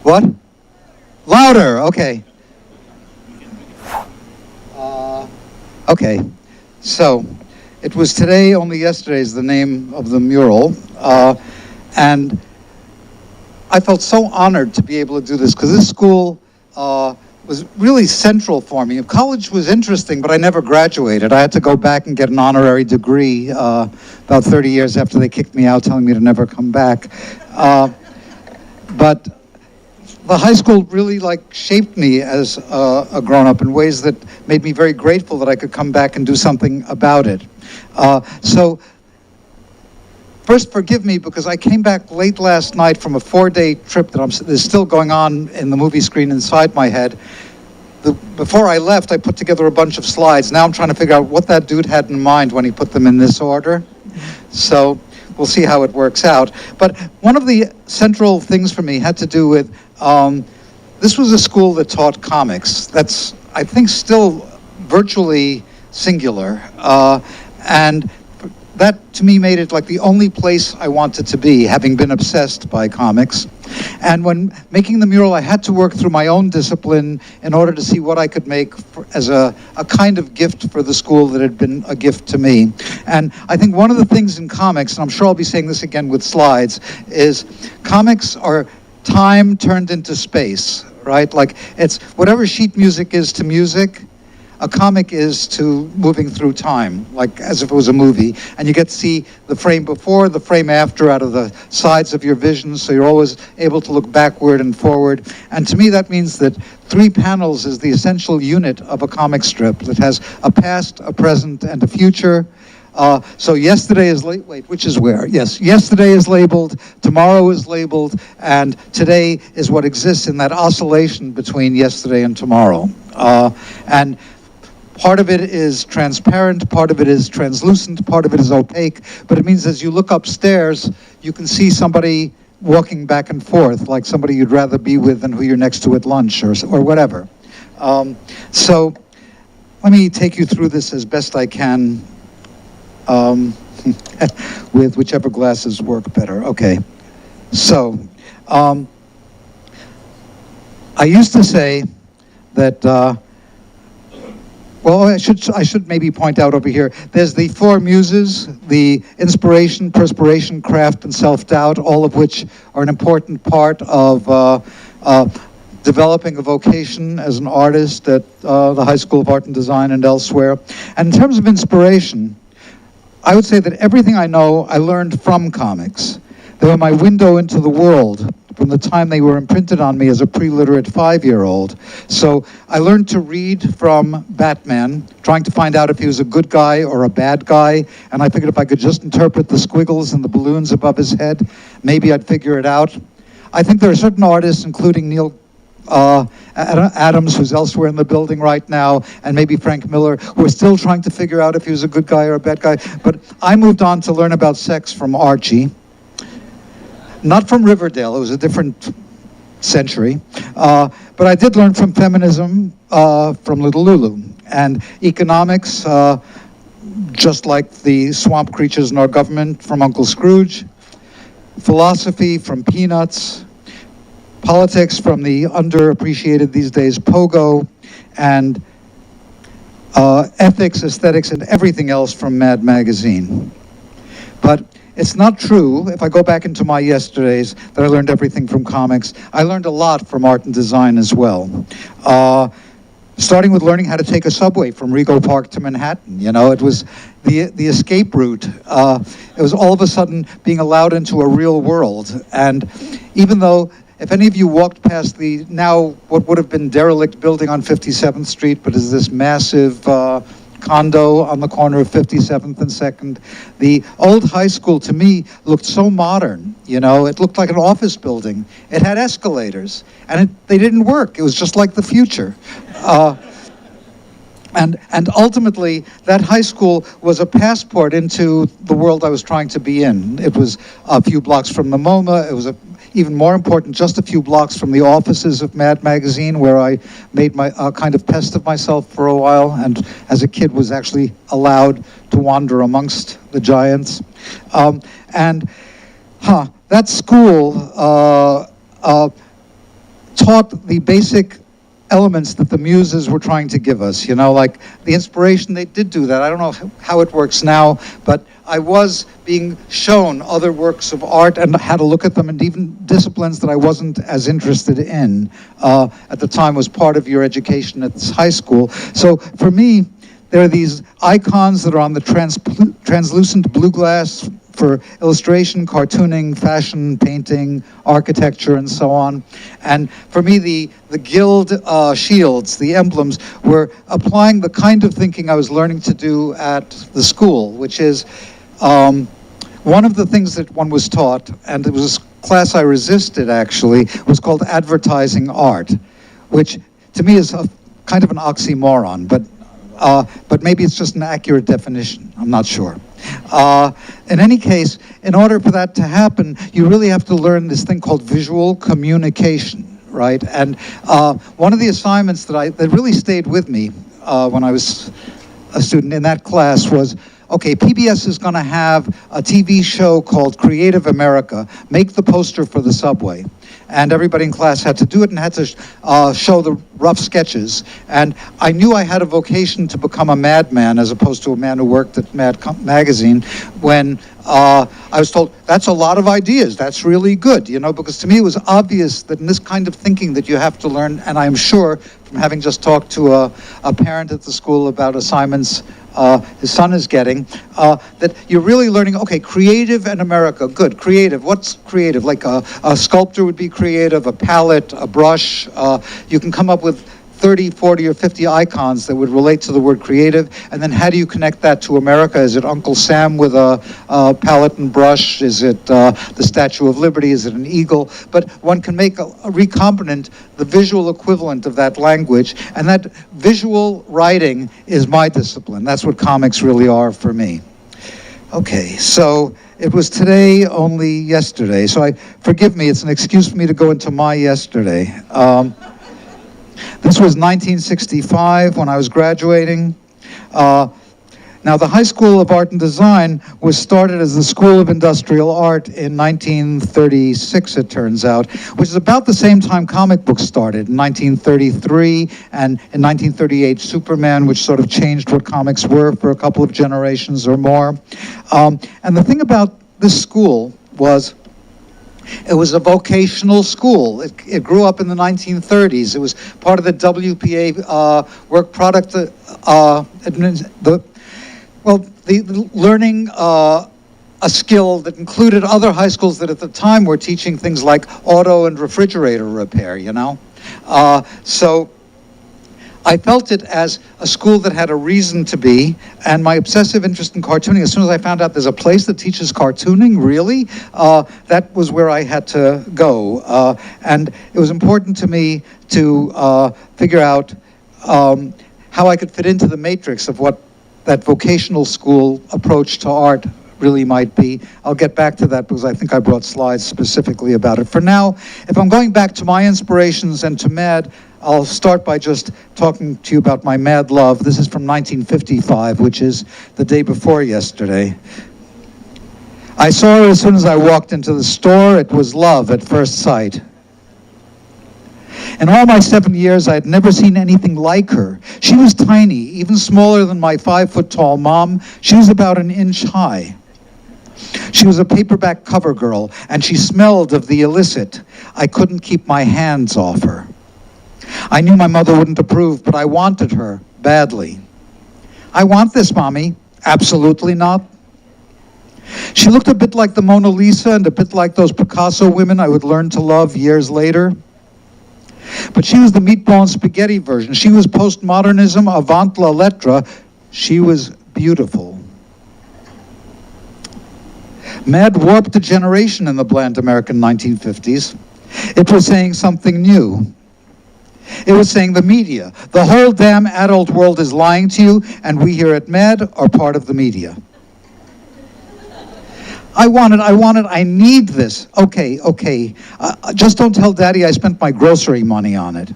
What? Louder, okay. Okay, so it was Today, Only Yesterday is the name of the mural. And I felt so honored to be able to do this because this school was really central for me. College was interesting, but I never graduated. I had to go back and get an honorary degree about 30 years after they kicked me out, telling me to never come back. But the high school really shaped me as a grown-up in ways that made me very grateful that I could come back and do something about it. So first, forgive me because I came back late last night from a 4-day trip that is still going on in the movie screen inside my head. Before I left, I put together a bunch of slides. Now I'm trying to figure out what that dude had in mind when he put them in this order. So we'll see how it works out. But one of the central things for me had to do with, this was a school that taught comics. That's, I think, still virtually singular. And that, to me, made it like the only place I wanted to be, having been obsessed by comics. And when making the mural, I had to work through my own discipline in order to see what I could make as a kind of gift for the school that had been a gift to me. And I think one of the things in comics, and I'm sure I'll be saying this again with slides, is comics are time turned into space, right? Like, it's whatever sheet music is to music, a comic is to moving through time, like as if it was a movie. And you get to see the frame before, the frame after out of the sides of your vision, so you're always able to look backward and forward. And to me, that means that 3 panels is the essential unit of a comic strip that has a past, a present, and a future. So yesterday is wait, which is where? Yes, yesterday is labeled, tomorrow is labeled, and today is what exists in that oscillation between yesterday and tomorrow. And part of it is transparent, part of it is translucent, part of it is opaque, but it means as you look upstairs, you can see somebody walking back and forth, like somebody you'd rather be with than who you're next to at lunch or whatever. So let me take you through this as best I can with whichever glasses work better. Okay, so I used to say that well, I should maybe point out over here, there's the 4 muses, the inspiration, perspiration, craft, and self-doubt, all of which are an important part of developing a vocation as an artist at the High School of Art and Design and elsewhere. And in terms of inspiration, I would say that everything I know, I learned from comics. They were my window into the world from the time they were imprinted on me as a pre-literate 5-year-old. So I learned to read from Batman, trying to find out if he was a good guy or a bad guy, and I figured if I could just interpret the squiggles and the balloons above his head, maybe I'd figure it out. I think there are certain artists, including Neil Adams, who's elsewhere in the building right now, and maybe Frank Miller, who are still trying to figure out if he was a good guy or a bad guy. But I moved on to learn about sex from Archie. Not from Riverdale, it was a different century. But I did learn from feminism from Little Lulu. And economics, just like the swamp creatures in our government, from Uncle Scrooge. Philosophy from Peanuts. Politics from the underappreciated these days Pogo. And ethics, aesthetics, and everything else from Mad Magazine. But it's not true, if I go back into my yesterdays, that I learned everything from comics. I learned a lot from art and design as well. Starting with learning how to take a subway from Rego Park to Manhattan. You know, it was the escape route. It was all of a sudden being allowed into a real world. And even though, if any of you walked past the now what would have been derelict building on 57th Street, but is this massive condo on the corner of 57th and 2nd. The old high school, to me, looked so modern. You know, it looked like an office building. It had escalators, and they didn't work. It was just like the future. And ultimately, that high school was a passport into the world I was trying to be in. It was a few blocks from the MoMA. It was even more important, just a few blocks from the offices of Mad Magazine, where I made my kind of pest of myself for a while, and as a kid was actually allowed to wander amongst the giants. That school taught the basic elements that the muses were trying to give us, you know, like the inspiration. They did do that. I don't know how it works now, but I was being shown other works of art and how to look at them, and even disciplines that I wasn't as interested in at the time was part of your education at this high school. So for me, there are these icons that are on the translucent blue glass for illustration, cartooning, fashion, painting, architecture, and so on. And for me, the guild shields, the emblems, were applying the kind of thinking I was learning to do at the school, which is one of the things that one was taught, and it was a class I resisted actually, was called advertising art, which to me is a kind of an oxymoron, but maybe it's just an accurate definition. I'm not sure. In any case, in order for that to happen, you really have to learn this thing called visual communication, right? And one of the assignments that really stayed with me when I was a student in that class was, okay, PBS is going to have a TV show called Creative America. Make the poster for the subway. And everybody in class had to do it and had to show the rough sketches. And I knew I had a vocation to become a madman as opposed to a man who worked at Mad Magazine when I was told, that's a lot of ideas, that's really good, you know, because to me it was obvious that in this kind of thinking that you have to learn, and I'm sure from having just talked to a parent at the school about assignments his son is getting, that you're really learning, okay, creative and America, good, creative. What's creative? Like a sculptor would be creative, a palette, a brush. You can come up with 30, 40, or 50 icons that would relate to the word creative, and then how do you connect that to America? Is it Uncle Sam with a palette and brush? Is it the Statue of Liberty? Is it an eagle? But one can make a recombinant, the visual equivalent of that language, and that visual writing is my discipline. That's what comics really are for me. Okay, so it was today, only yesterday, so forgive me, it's an excuse for me to go into my yesterday. This was 1965 when I was graduating. Now, the High School of Art and Design was started as the School of Industrial Art in 1936, it turns out, which is about the same time comic books started, in 1933, and in 1938, Superman, which sort of changed what comics were for a couple of generations or more. And the thing about this school was, it was a vocational school. It grew up in the 1930s. It was part of the WPA work product, the learning a skill that included other high schools that at the time were teaching things like auto and refrigerator repair, you know? So I felt it as a school that had a reason to be, and my obsessive interest in cartooning, as soon as I found out there's a place that teaches cartooning, really, that was where I had to go. And it was important to me to figure out how I could fit into the matrix of what that vocational school approach to art really might be. I'll get back to that because I think I brought slides specifically about it. For now, if I'm going back to my inspirations and to MAD, I'll start by just talking to you about my mad love. This is from 1955, which is the day before yesterday. I saw her as soon as I walked into the store. It was love at first sight. In all my 7 years, I had never seen anything like her. She was tiny, even smaller than my 5-foot-tall mom. She was about an inch high. She was a paperback cover girl, and she smelled of the illicit. I couldn't keep my hands off her. I knew my mother wouldn't approve, but I wanted her badly. I want this, Mommy. Absolutely not. She looked a bit like the Mona Lisa and a bit like those Picasso women I would learn to love years later. But she was the meatball and spaghetti version. She was postmodernism avant la lettre. She was beautiful. MAD warped a generation in the bland American 1950s. It was saying something new. It was saying the media, the whole damn adult world is lying to you, and we here at MAD are part of the media. I want it, I need this. Okay. Just don't tell Daddy I spent my grocery money on it.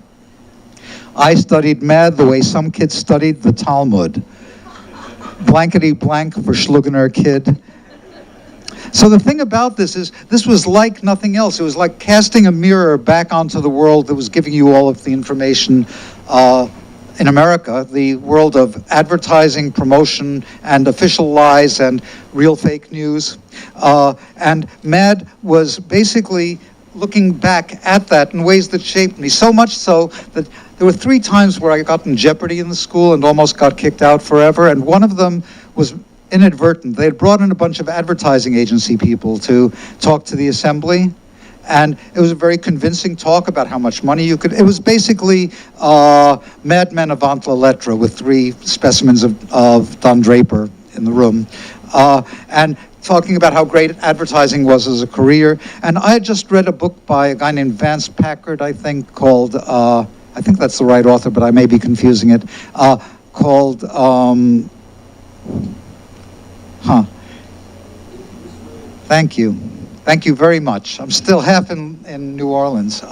I studied MAD the way some kids studied the Talmud. Blankety blank for Schlugener kid. So the thing about this is, this was like nothing else. It was like casting a mirror back onto the world that was giving you all of the information in America, the world of advertising, promotion, and official lies and real fake news. And MAD was basically looking back at that in ways that shaped me, so much so that there were 3 times where I got in jeopardy in the school and almost got kicked out forever, and one of them was inadvertent. They had brought in a bunch of advertising agency people to talk to the assembly, and it was a very convincing talk about how much money you could. It was basically Mad Men avant la lettre with 3 specimens of Don Draper in the room, and talking about how great advertising was as a career. And I had just read a book by a guy named Vance Packard, I think, called, I think that's the right author, but I may be confusing it, called, Thank you. Thank you very much. I'm still half in New Orleans.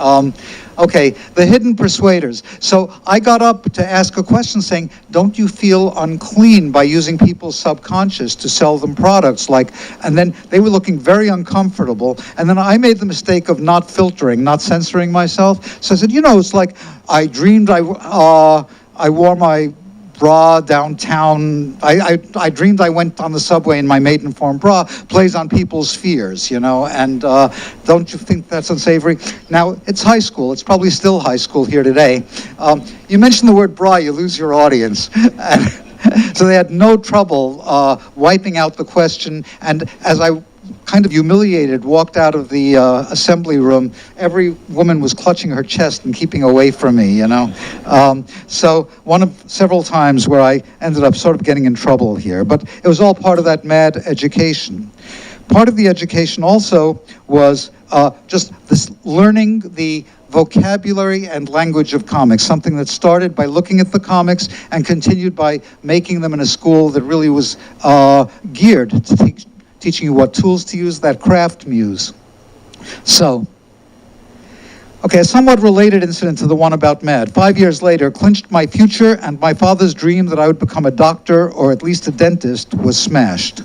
Okay, the hidden persuaders. So I got up to ask a question saying, don't you feel unclean by using people's subconscious to sell them products? And then they were looking very uncomfortable. And then I made the mistake of not filtering, not censoring myself. So I said, it's like I dreamed I wore my bra downtown. I dreamed I went on the subway in my Maidenform bra, plays on people's fears, and don't you think that's unsavory? Now, it's high school. It's probably still high school here today. You mention the word bra, you lose your audience. So they had no trouble wiping out the question, and as I kind of humiliated, walked out of the assembly room, every woman was clutching her chest and keeping away from me, So one of several times where I ended up sort of getting in trouble here, but it was all part of that MAD education. Part of the education also was just this learning the vocabulary and language of comics, something that started by looking at the comics and continued by making them in a school that really was geared to teaching you what tools to use, that craft muse. So, okay, a somewhat related incident to the one about MAD. 5 years later, clinched my future, and my father's dream that I would become a doctor or at least a dentist was smashed.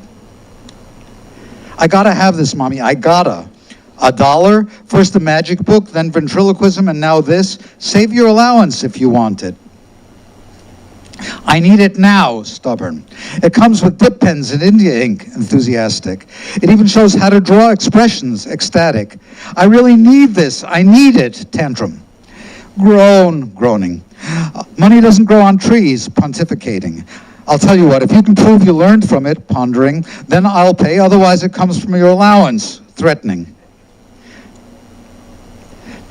I gotta have this, Mommy, I gotta. $1, first a magic book, then ventriloquism, and now this. Save your allowance if you want it. I need it now, stubborn. It comes with dip pens and India ink, enthusiastic. It even shows how to draw expressions, ecstatic. I really need this, I need it, tantrum. Groaning. Money doesn't grow on trees, pontificating. I'll tell you what, if you can prove you learned from it, pondering, then I'll pay, otherwise it comes from your allowance, threatening.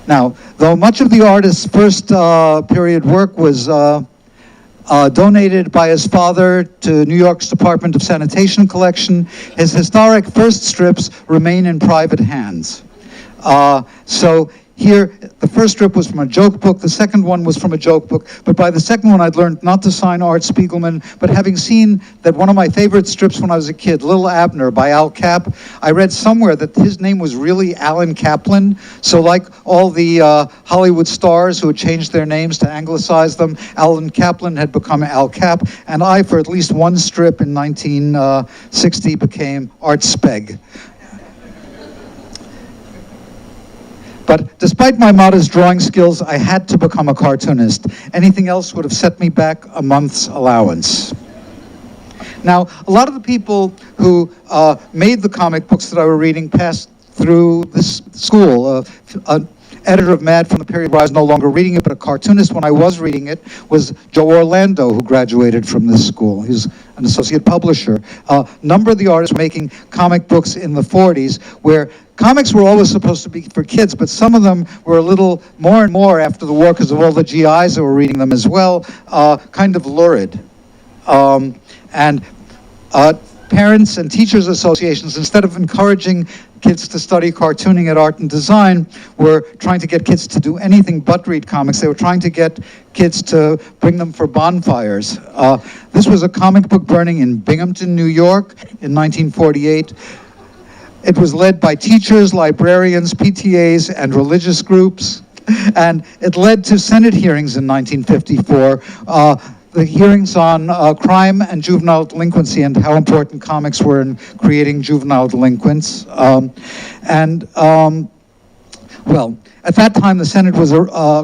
Now, though much of the artist's first period work was donated by his father to New York's Department of Sanitation collection, his historic first strips remain in private hands. So here, the first strip was from a joke book, the second one was from a joke book, but by the second one I'd learned not to sign Art Spiegelman, but having seen that one of my favorite strips when I was a kid, Little Abner by Al Cap, I read somewhere that his name was really Alan Kaplan, so like all the Hollywood stars who had changed their names to anglicize them, Alan Kaplan had become Al Cap, and I, for at least one strip in 1960, became Art Speg. But despite my modest drawing skills, I had to become a cartoonist. Anything else would have set me back a month's allowance. Now, a lot of the people who made the comic books that I were reading passed through this school. An editor of MAD from the period where I was no longer reading it, but a cartoonist when I was reading it was Joe Orlando, who graduated from this school. He's an associate publisher. A number of the artists were making comic books in the 40s, where comics were always supposed to be for kids, but some of them were a little more and more after the war, because of all the GIs that were reading them as well, kind of lurid. And parents and teachers associations, instead of encouraging kids to study cartooning at Art and Design, were trying to get kids to do anything but read comics. They were trying to get kids to bring them for bonfires. This was a comic book burning in Binghamton, New York in 1948. It was led by teachers, librarians, PTAs, and religious groups. And it led to Senate hearings in 1954. the hearings on crime and juvenile delinquency and how important comics were in creating juvenile delinquents. Well, at that time, the Senate was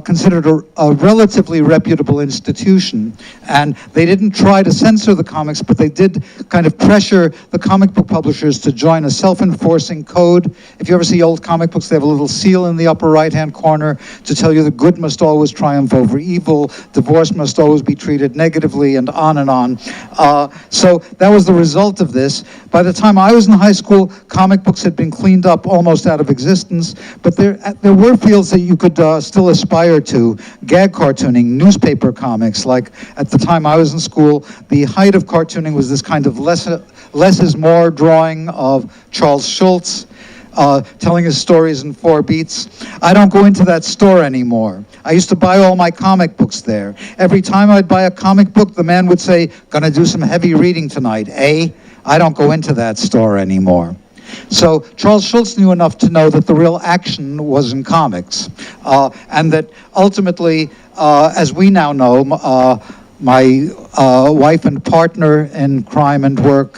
considered a relatively reputable institution, and they didn't try to censor the comics, but they did kind of pressure the comic book publishers to join a self-enforcing code. If you ever see old comic books, they have a little seal in the upper right-hand corner to tell you that good must always triumph over evil, divorce must always be treated negatively, and on and on. So that was the result of this. By the time I was in high school, comic books had been cleaned up almost out of existence, but there were fields that you could still aspire to. Gag cartooning, newspaper comics. Like at the time I was in school, the height of cartooning was this kind of less is more drawing of Charles Schulz, telling his stories in 4 beats. I don't go into that store anymore. I used to buy all my comic books there. Every time I'd buy a comic book, the man would say, "Gonna do some heavy reading tonight, eh?" I don't go into that store anymore. So Charles Schulz knew enough to know that the real action was in comics, and that ultimately, as we now know, my wife and partner in crime and work,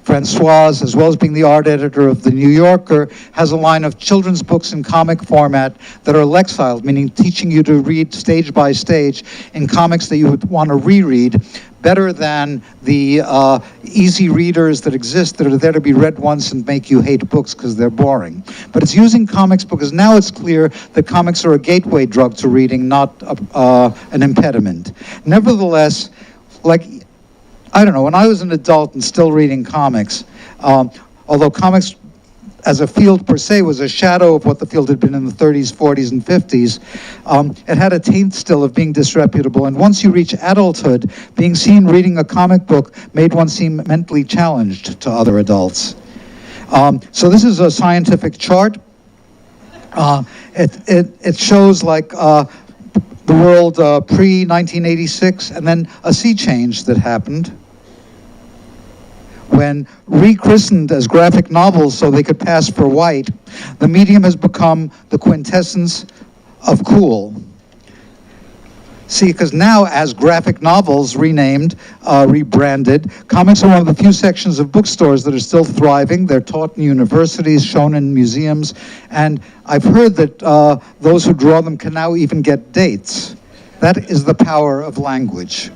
Francoise, as well as being the art editor of The New Yorker, has a line of children's books in comic format that are lexiled, meaning teaching you to read stage by stage in comics that you would want to reread, better than the easy readers that exist that are there to be read once and make you hate books because they're boring. But it's using comics because now it's clear that comics are a gateway drug to reading, not an impediment. Nevertheless, like, I don't know, when I was an adult and still reading comics, although comics as a field per se was a shadow of what the field had been in the 30s, 40s, and 50s, it had a taint still of being disreputable. And once you reach adulthood, being seen reading a comic book made one seem mentally challenged to other adults. So this is a scientific chart. It shows like the world pre-1986, and then a sea change that happened when rechristened as graphic novels so they could pass for white. The medium has become the quintessence of cool. See, because now as graphic novels renamed, rebranded, comics are one of the few sections of bookstores that are still thriving. They're taught in universities, shown in museums, and I've heard that those who draw them can now even get dates. That is the power of language.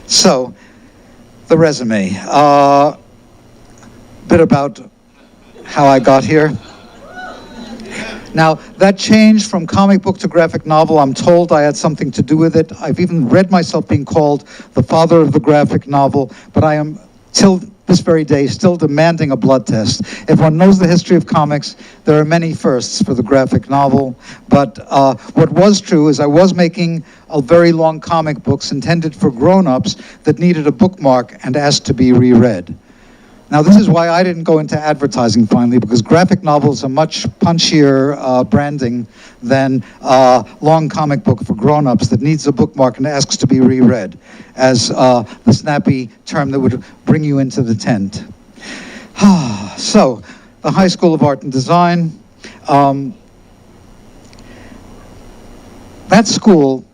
So, the resume. Bit about how I got here. Now, that change from comic book to graphic novel, I'm told I had something to do with it. I've even read myself being called the father of the graphic novel, but I am, till this very day, still demanding a blood test. If one knows the history of comics, there are many firsts for the graphic novel, but what was true is I was making a very long comic books intended for grown-ups that needed a bookmark and asked to be reread. Now, this is why I didn't go into advertising finally, because graphic novels are much punchier branding than long comic book for grown-ups that needs a bookmark and asks to be reread as the snappy term that would bring you into the tent. So, the High School of Art and Design. That school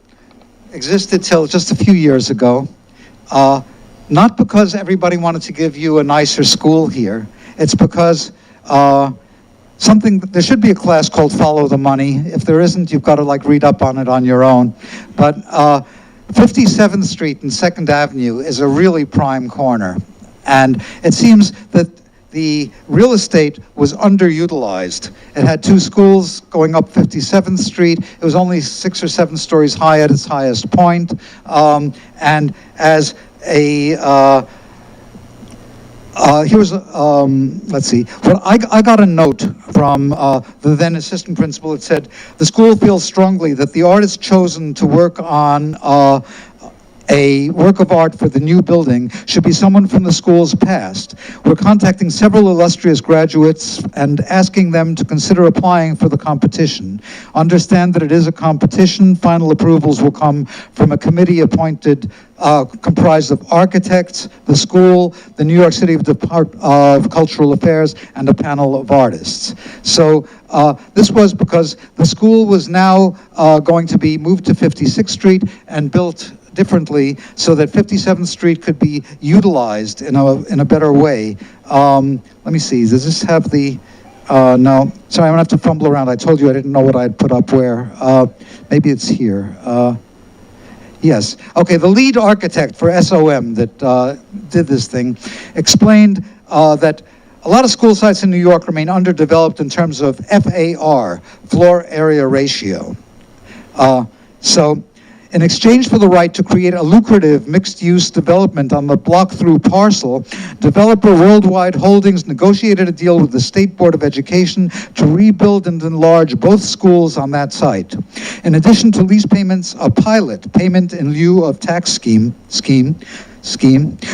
existed till just a few years ago. Not because everybody wanted to give you a nicer school here. It's because there should be a class called Follow the Money. If there isn't, you've got to like read up on it on your own. But 57th Street and 2nd Avenue is a really prime corner. And it seems that the real estate was underutilized. It had 2 schools going up 57th Street. It was only 6 or 7 stories high at its highest point. And as a let's see. Well, I got a note from the then assistant principal. It said, "The school feels strongly that the artist chosen to work on a work of art for the new building should be someone from the school's past. We're contacting several illustrious graduates and asking them to consider applying for the competition. Understand that it is a competition. Final approvals will come from a committee appointed comprised of architects, the school, the New York City Department of Cultural Affairs, and a panel of artists." So this was because the school was now going to be moved to 56th Street and built differently so that 57th Street could be utilized in a better way. Let me see, does this have the, no, sorry, I'm gonna have to fumble around. I told you I didn't know what I'd put up where. Maybe it's here. Yes, okay, the lead architect for SOM that did this thing explained that a lot of school sites in New York remain underdeveloped in terms of FAR, floor area ratio. So, in exchange for the right to create a lucrative mixed-use development on the block-through parcel, developer Worldwide Holdings negotiated a deal with the State Board of Education to rebuild and enlarge both schools on that site. In addition to lease payments, a pilot, payment in lieu of tax scheme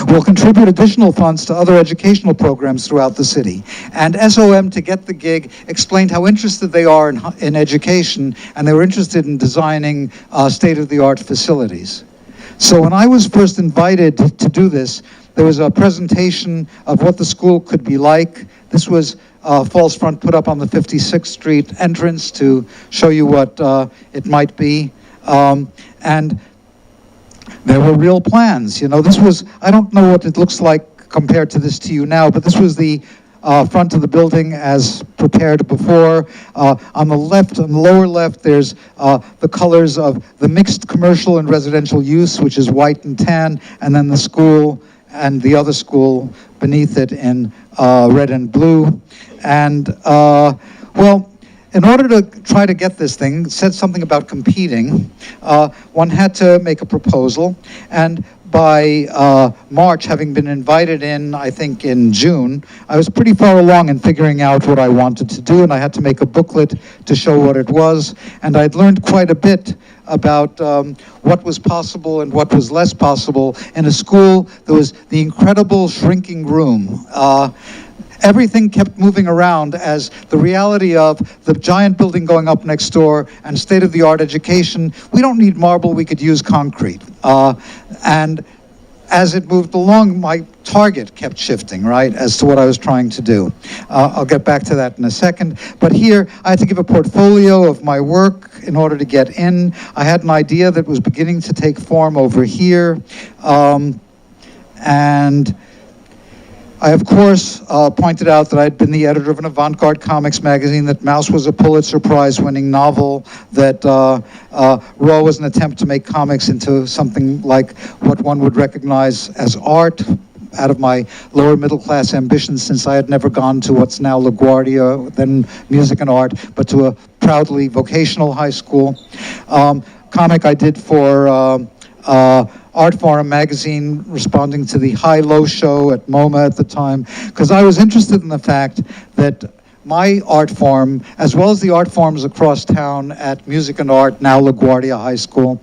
will contribute additional funds to other educational programs throughout the city. And SOM, to get the gig, explained how interested they are in education, and they were interested in designing state-of-the-art facilities. So when I was first invited to do this, there was a presentation of what the school could be like. This was false front put up on the 56th Street entrance to show you what it might be. And there were real plans. You know, this was, I don't know what it looks like compared to this to you now, but this was the front of the building as prepared before. On the left, on the lower left, there's the colors of the mixed commercial and residential use, which is white and tan, and then the school and the other school beneath it in red and blue. And, well, in order to try to get this thing, it said something about competing. One had to make a proposal, and by March, having been invited in, I think in June, I was pretty far along in figuring out what I wanted to do, and I had to make a booklet to show what it was, and I'd learned quite a bit about what was possible and what was less possible. In a school, there was the incredible shrinking room. Everything kept moving around as the reality of the giant building going up next door and state-of-the-art education. We don't need marble, we could use concrete. And as it moved along, my target kept shifting, right, as to what I was trying to do. I'll get back to that in a second. But here, I had to give a portfolio of my work in order to get in. I had an idea that was beginning to take form over here. And I, of course, pointed out that I'd been the editor of an avant-garde comics magazine, that Mouse was a Pulitzer Prize-winning novel, that Raw was an attempt to make comics into something like what one would recognize as art, out of my lower middle-class ambitions, since I had never gone to what's now LaGuardia, then Music and Art, but to a proudly vocational high school. Comic I did for Art Forum magazine, responding to the high-low show at MoMA at the time, because I was interested in the fact that my art form, as well as the art forms across town at Music and Art, now LaGuardia High School,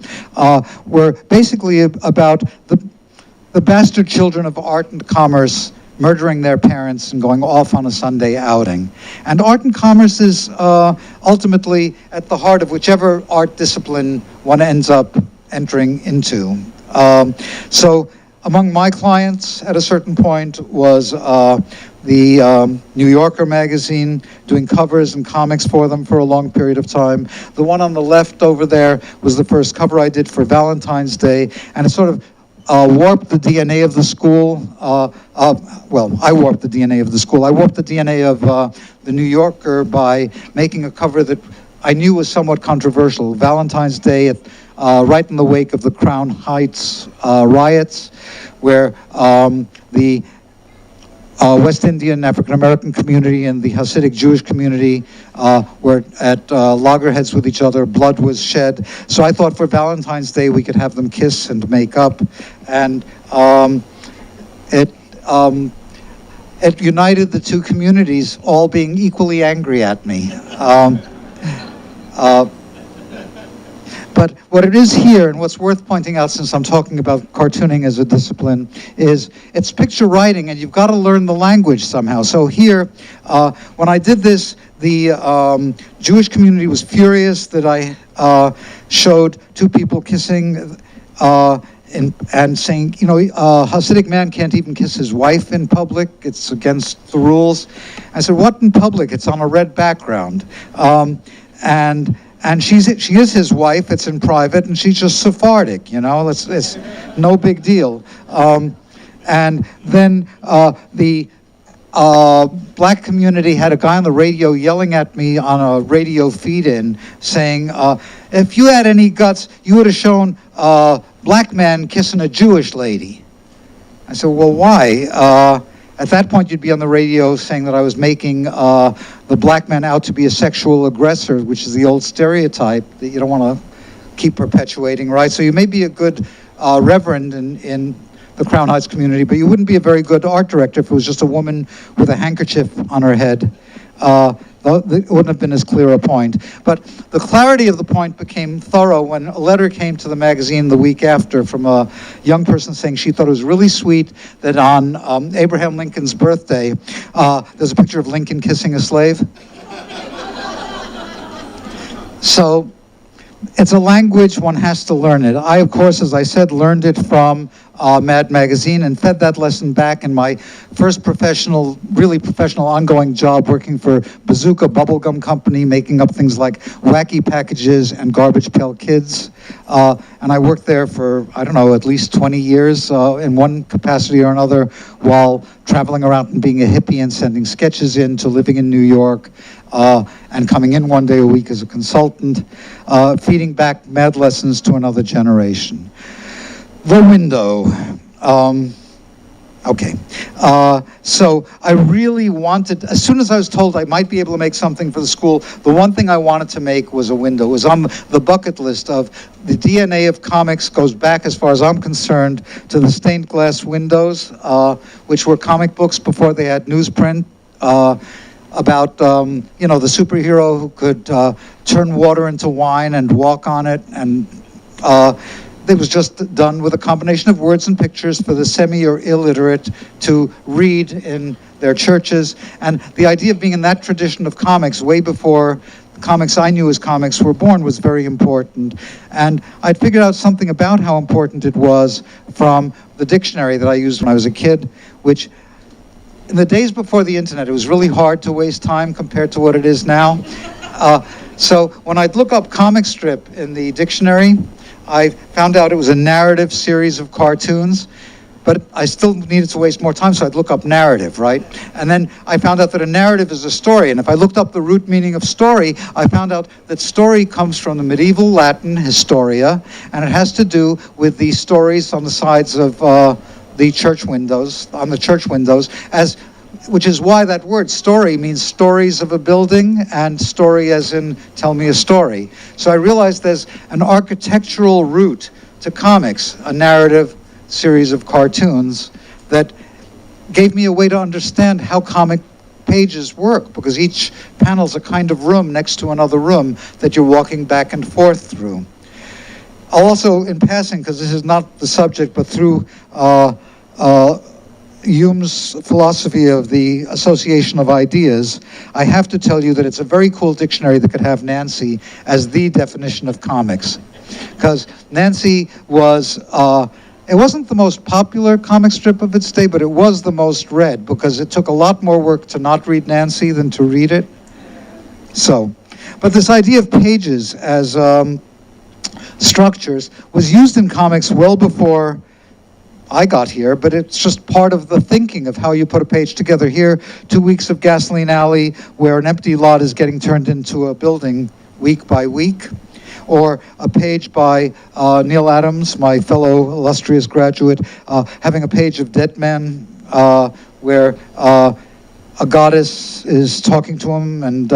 were basically about the bastard children of art and commerce murdering their parents and going off on a Sunday outing. And art and commerce is ultimately at the heart of whichever art discipline one ends up entering into. So among my clients at a certain point was the New Yorker magazine, doing covers and comics for them for a long period of time. The one on the left over there was the first cover I did for Valentine's Day, and it sort of warped the DNA of the school. Well, I warped the DNA of the school. I warped the DNA of the New Yorker by making a cover that I knew was somewhat controversial. Valentine's Day, right in the wake of the Crown Heights riots, where the West Indian African-American community and the Hasidic Jewish community were at loggerheads with each other. Blood was shed. So I thought for Valentine's Day we could have them kiss and make up. And it united the two communities, all being equally angry at me. But what it is here, and what's worth pointing out since I'm talking about cartooning as a discipline, is it's picture writing, and you've got to learn the language somehow. So here, when I did this, the Jewish community was furious that I showed two people kissing and saying, you know, a Hasidic man can't even kiss his wife in public. It's against the rules. I said, what in public? It's on a red background. And and she is his wife. It's in private, and she's just Sephardic, you know. It's no big deal. And then the black community had a guy on the radio yelling at me on a radio feed-in, saying, "If you had any guts, you would have shown a black man kissing a Jewish lady." I said, "Well, why?" At that point, you'd be on the radio saying that I was making the black man out to be a sexual aggressor, which is the old stereotype that you don't want to keep perpetuating, right? So you may be a good reverend in the Crown Heights community, but you wouldn't be a very good art director if it was just a woman with a handkerchief on her head. It wouldn't have been as clear a point. But the clarity of the point became thorough when a letter came to the magazine the week after from a young person saying she thought it was really sweet that on Abraham Lincoln's birthday, there's a picture of Lincoln kissing a slave. So it's a language, one has to learn it. I, of course, as I said, learned it from Mad Magazine and fed that lesson back in my first really professional ongoing job working for Bazooka Bubblegum Company, making up things like Wacky Packages and Garbage Pail Kids. And I worked there for, I don't know, at least 20 years in one capacity or another, while traveling around and being a hippie and sending sketches in, to living in New York, and coming in one day a week as a consultant, feeding back mad lessons to another generation. The window. Okay. So I really wanted, as soon as I was told I might be able to make something for the school, the one thing I wanted to make was a window. It was on the bucket list of the DNA of comics, goes back, as far as I'm concerned, to the stained glass windows, which were comic books before they had newsprint, about, you know, the superhero who could turn water into wine and walk on it, and it was just done with a combination of words and pictures for the semi or illiterate to read in their churches. And the idea of being in that tradition of comics, way before the comics I knew as comics were born, was very important. And I'd figured out something about how important it was from the dictionary that I used when I was a kid, which in the days before the internet, it was really hard to waste time compared to what it is now. So when I'd look up comic strip in the dictionary, I found out it was a narrative series of cartoons, but I still needed to waste more time, so I'd look up narrative, right? And then I found out that a narrative is a story, and if I looked up the root meaning of story, I found out that story comes from the medieval Latin historia, and it has to do with the stories on the sides of the church windows, which is why that word story means stories of a building, and story as in tell me a story. So I realized there's an architectural root to comics, a narrative series of cartoons that gave me a way to understand how comic pages work, because each panel's a kind of room next to another room that you're walking back and forth through. I'll also, in passing, because this is not the subject, but through Hume's philosophy of the association of ideas, I have to tell you that it's a very cool dictionary that could have Nancy as the definition of comics. Because Nancy was, it wasn't the most popular comic strip of its day, but it was the most read, because it took a lot more work to not read Nancy than to read it. So, but this idea of pages as structures was used in comics well before I got here, but it's just part of the thinking of how you put a page together. Here, 2 weeks of Gasoline Alley, where an empty lot is getting turned into a building week by week. Or a page by Neil Adams, my fellow illustrious graduate, having a page of Dead Men, where a goddess is talking to him, and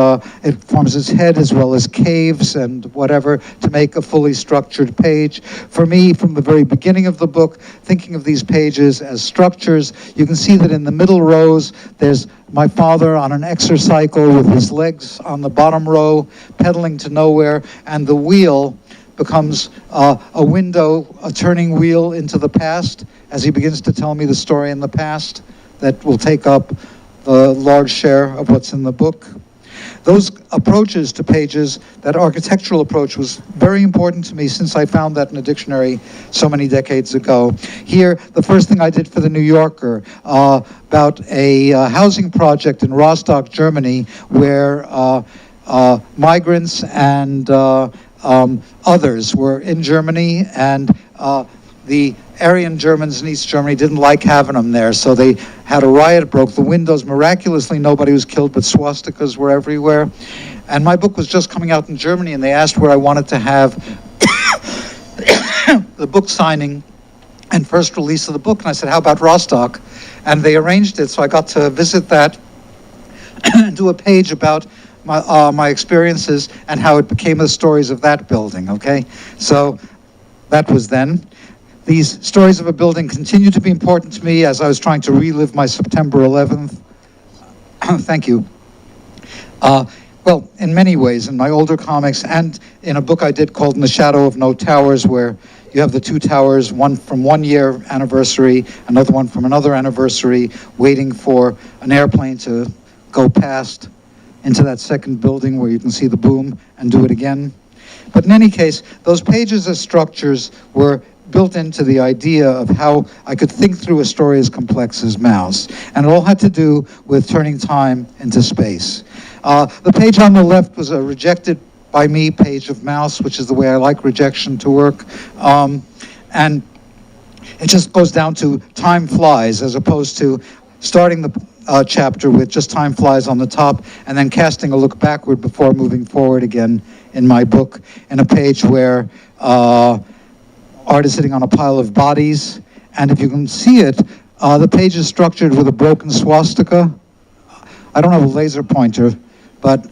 it forms his head as well as caves and whatever to make a fully structured page. For me, from the very beginning of the book, thinking of these pages as structures, you can see that in the middle rows, there's my father on an exercycle with his legs on the bottom row, pedaling to nowhere, and the wheel becomes a window, a turning wheel into the past, as he begins to tell me the story in the past that will take up the large share of what's in the book. Those approaches to pages, that architectural approach, was very important to me since I found that in a dictionary so many decades ago. Here, the first thing I did for the New Yorker about a housing project in Rostock, Germany, where migrants and others were in Germany, and the Aryan Germans in East Germany didn't like having them there, so they had a riot, broke the windows. Miraculously, nobody was killed, but swastikas were everywhere. And my book was just coming out in Germany, and they asked where I wanted to have the book signing and first release of the book. And I said, how about Rostock? And they arranged it, so I got to visit that and do a page about my experiences and how it became the stories of that building, okay? So that was then. These stories of a building continue to be important to me as I was trying to relive my September 11th. Thank you. Well, in many ways, in my older comics and in a book I did called In the Shadow of No Towers, where you have the two towers, one from 1 year anniversary, another one from another anniversary, waiting for an airplane to go past into that second building where you can see the boom and do it again. But in any case, those pages as structures were built into the idea of how I could think through a story as complex as Mouse. And it all had to do with turning time into space. The page on the left was a rejected by me page of Mouse, which is the way I like rejection to work. And it just goes down to time flies, as opposed to starting the chapter with just time flies on the top and then casting a look backward before moving forward again in my book, in a page where art is sitting on a pile of bodies, and if you can see it, the page is structured with a broken swastika. I don't have a laser pointer, but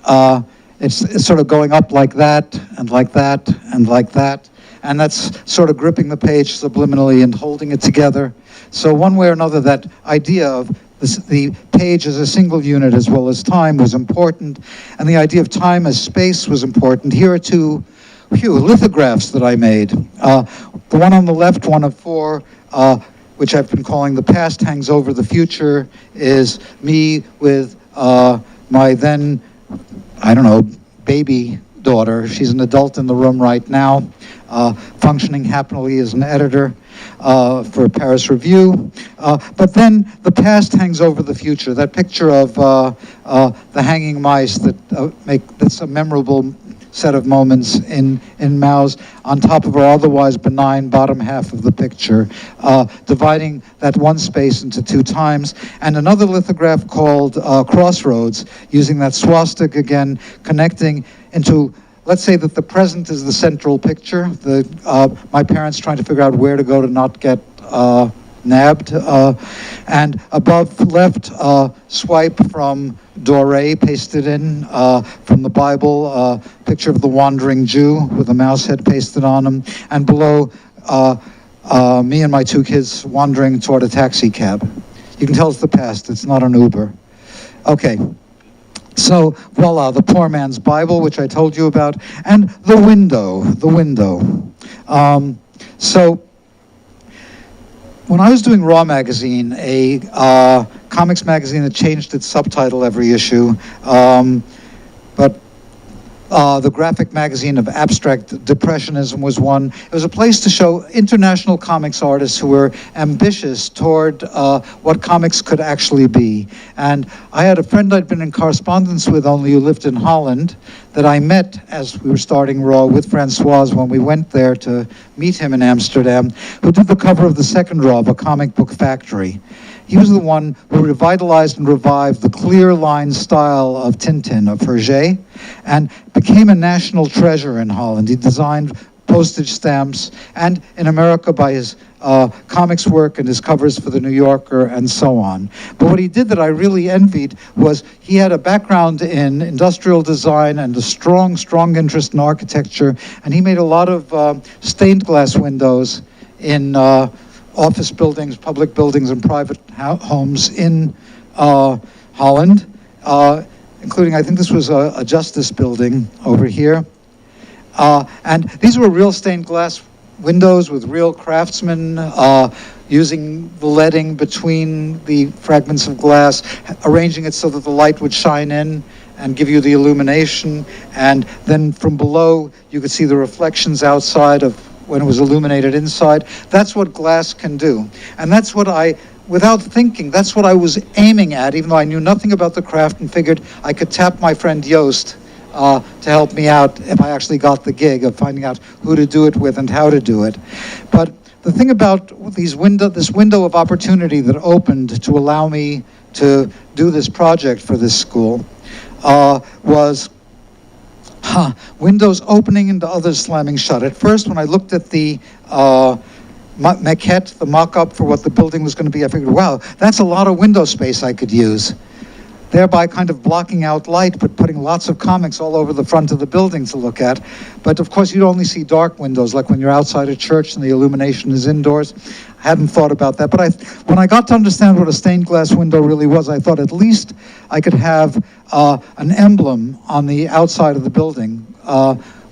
it's sort of going up like that, and like that, and like that, and that's sort of gripping the page subliminally and holding it together. So one way or another, that idea of the page as a single unit as well as time was important, and the idea of time as space was important. Here are two lithographs that I made. The one on the left, one of four, which I've been calling The Past Hangs Over the Future, is me with my then, I don't know, baby daughter. She's an adult in the room right now, functioning happily as an editor for Paris Review. But then The Past Hangs Over the Future, that picture of the hanging mice that's a memorable set of moments in Mao's, on top of our otherwise benign bottom half of the picture, dividing that one space into two times. And another lithograph called Crossroads, using that swastika again, connecting into, let's say that the present is the central picture, my parents trying to figure out where to go to not get nabbed, and above left, swipe from Doré pasted in, from the Bible, picture of the wandering Jew with a mouse head pasted on him, and below, me and my two kids wandering toward a taxi cab. You can tell it's the past, it's not an Uber. Okay. So, voila, the poor man's Bible, which I told you about, and the window. So, when I was doing Raw Magazine, a comics magazine that changed its subtitle every issue, but the graphic magazine of abstract depressionism was one. It was a place to show international comics artists who were ambitious toward what comics could actually be. And I had a friend I'd been in correspondence with, only who lived in Holland, that I met as we were starting Raw with Francoise when we went there to meet him in Amsterdam, who did the cover of the second Raw of A Comic Book Factory. He was the one who revitalized and revived the clear line style of Tintin, of Hergé, and became a national treasure in Holland. He designed postage stamps, and in America by his comics work and his covers for The New Yorker and so on. But what he did that I really envied was he had a background in industrial design and a strong interest in architecture, and he made a lot of stained glass windows in office buildings, public buildings, and private homes in Holland, including, I think this was a Justice building over here. And these were real stained glass windows with real craftsmen using the leading between the fragments of glass, arranging it so that the light would shine in and give you the illumination. And then from below, you could see the reflections outside of when it was illuminated inside. That's what glass can do. And that's what without thinking, that's what I was aiming at, even though I knew nothing about the craft and figured I could tap my friend Joost to help me out if I actually got the gig of finding out who to do it with and how to do it. But the thing about this window of opportunity that opened to allow me to do this project for this school was windows opening into others slamming shut. At first, when I looked at the maquette, the mock-up for what the building was going to be, I figured, wow, that's a lot of window space I could use, thereby kind of blocking out light, but putting lots of comics all over the front of the building to look at. But of course, you'd only see dark windows, like when you're outside a church and the illumination is indoors. I hadn't thought about that, but when I got to understand what a stained glass window really was, I thought at least I could have an emblem on the outside of the building,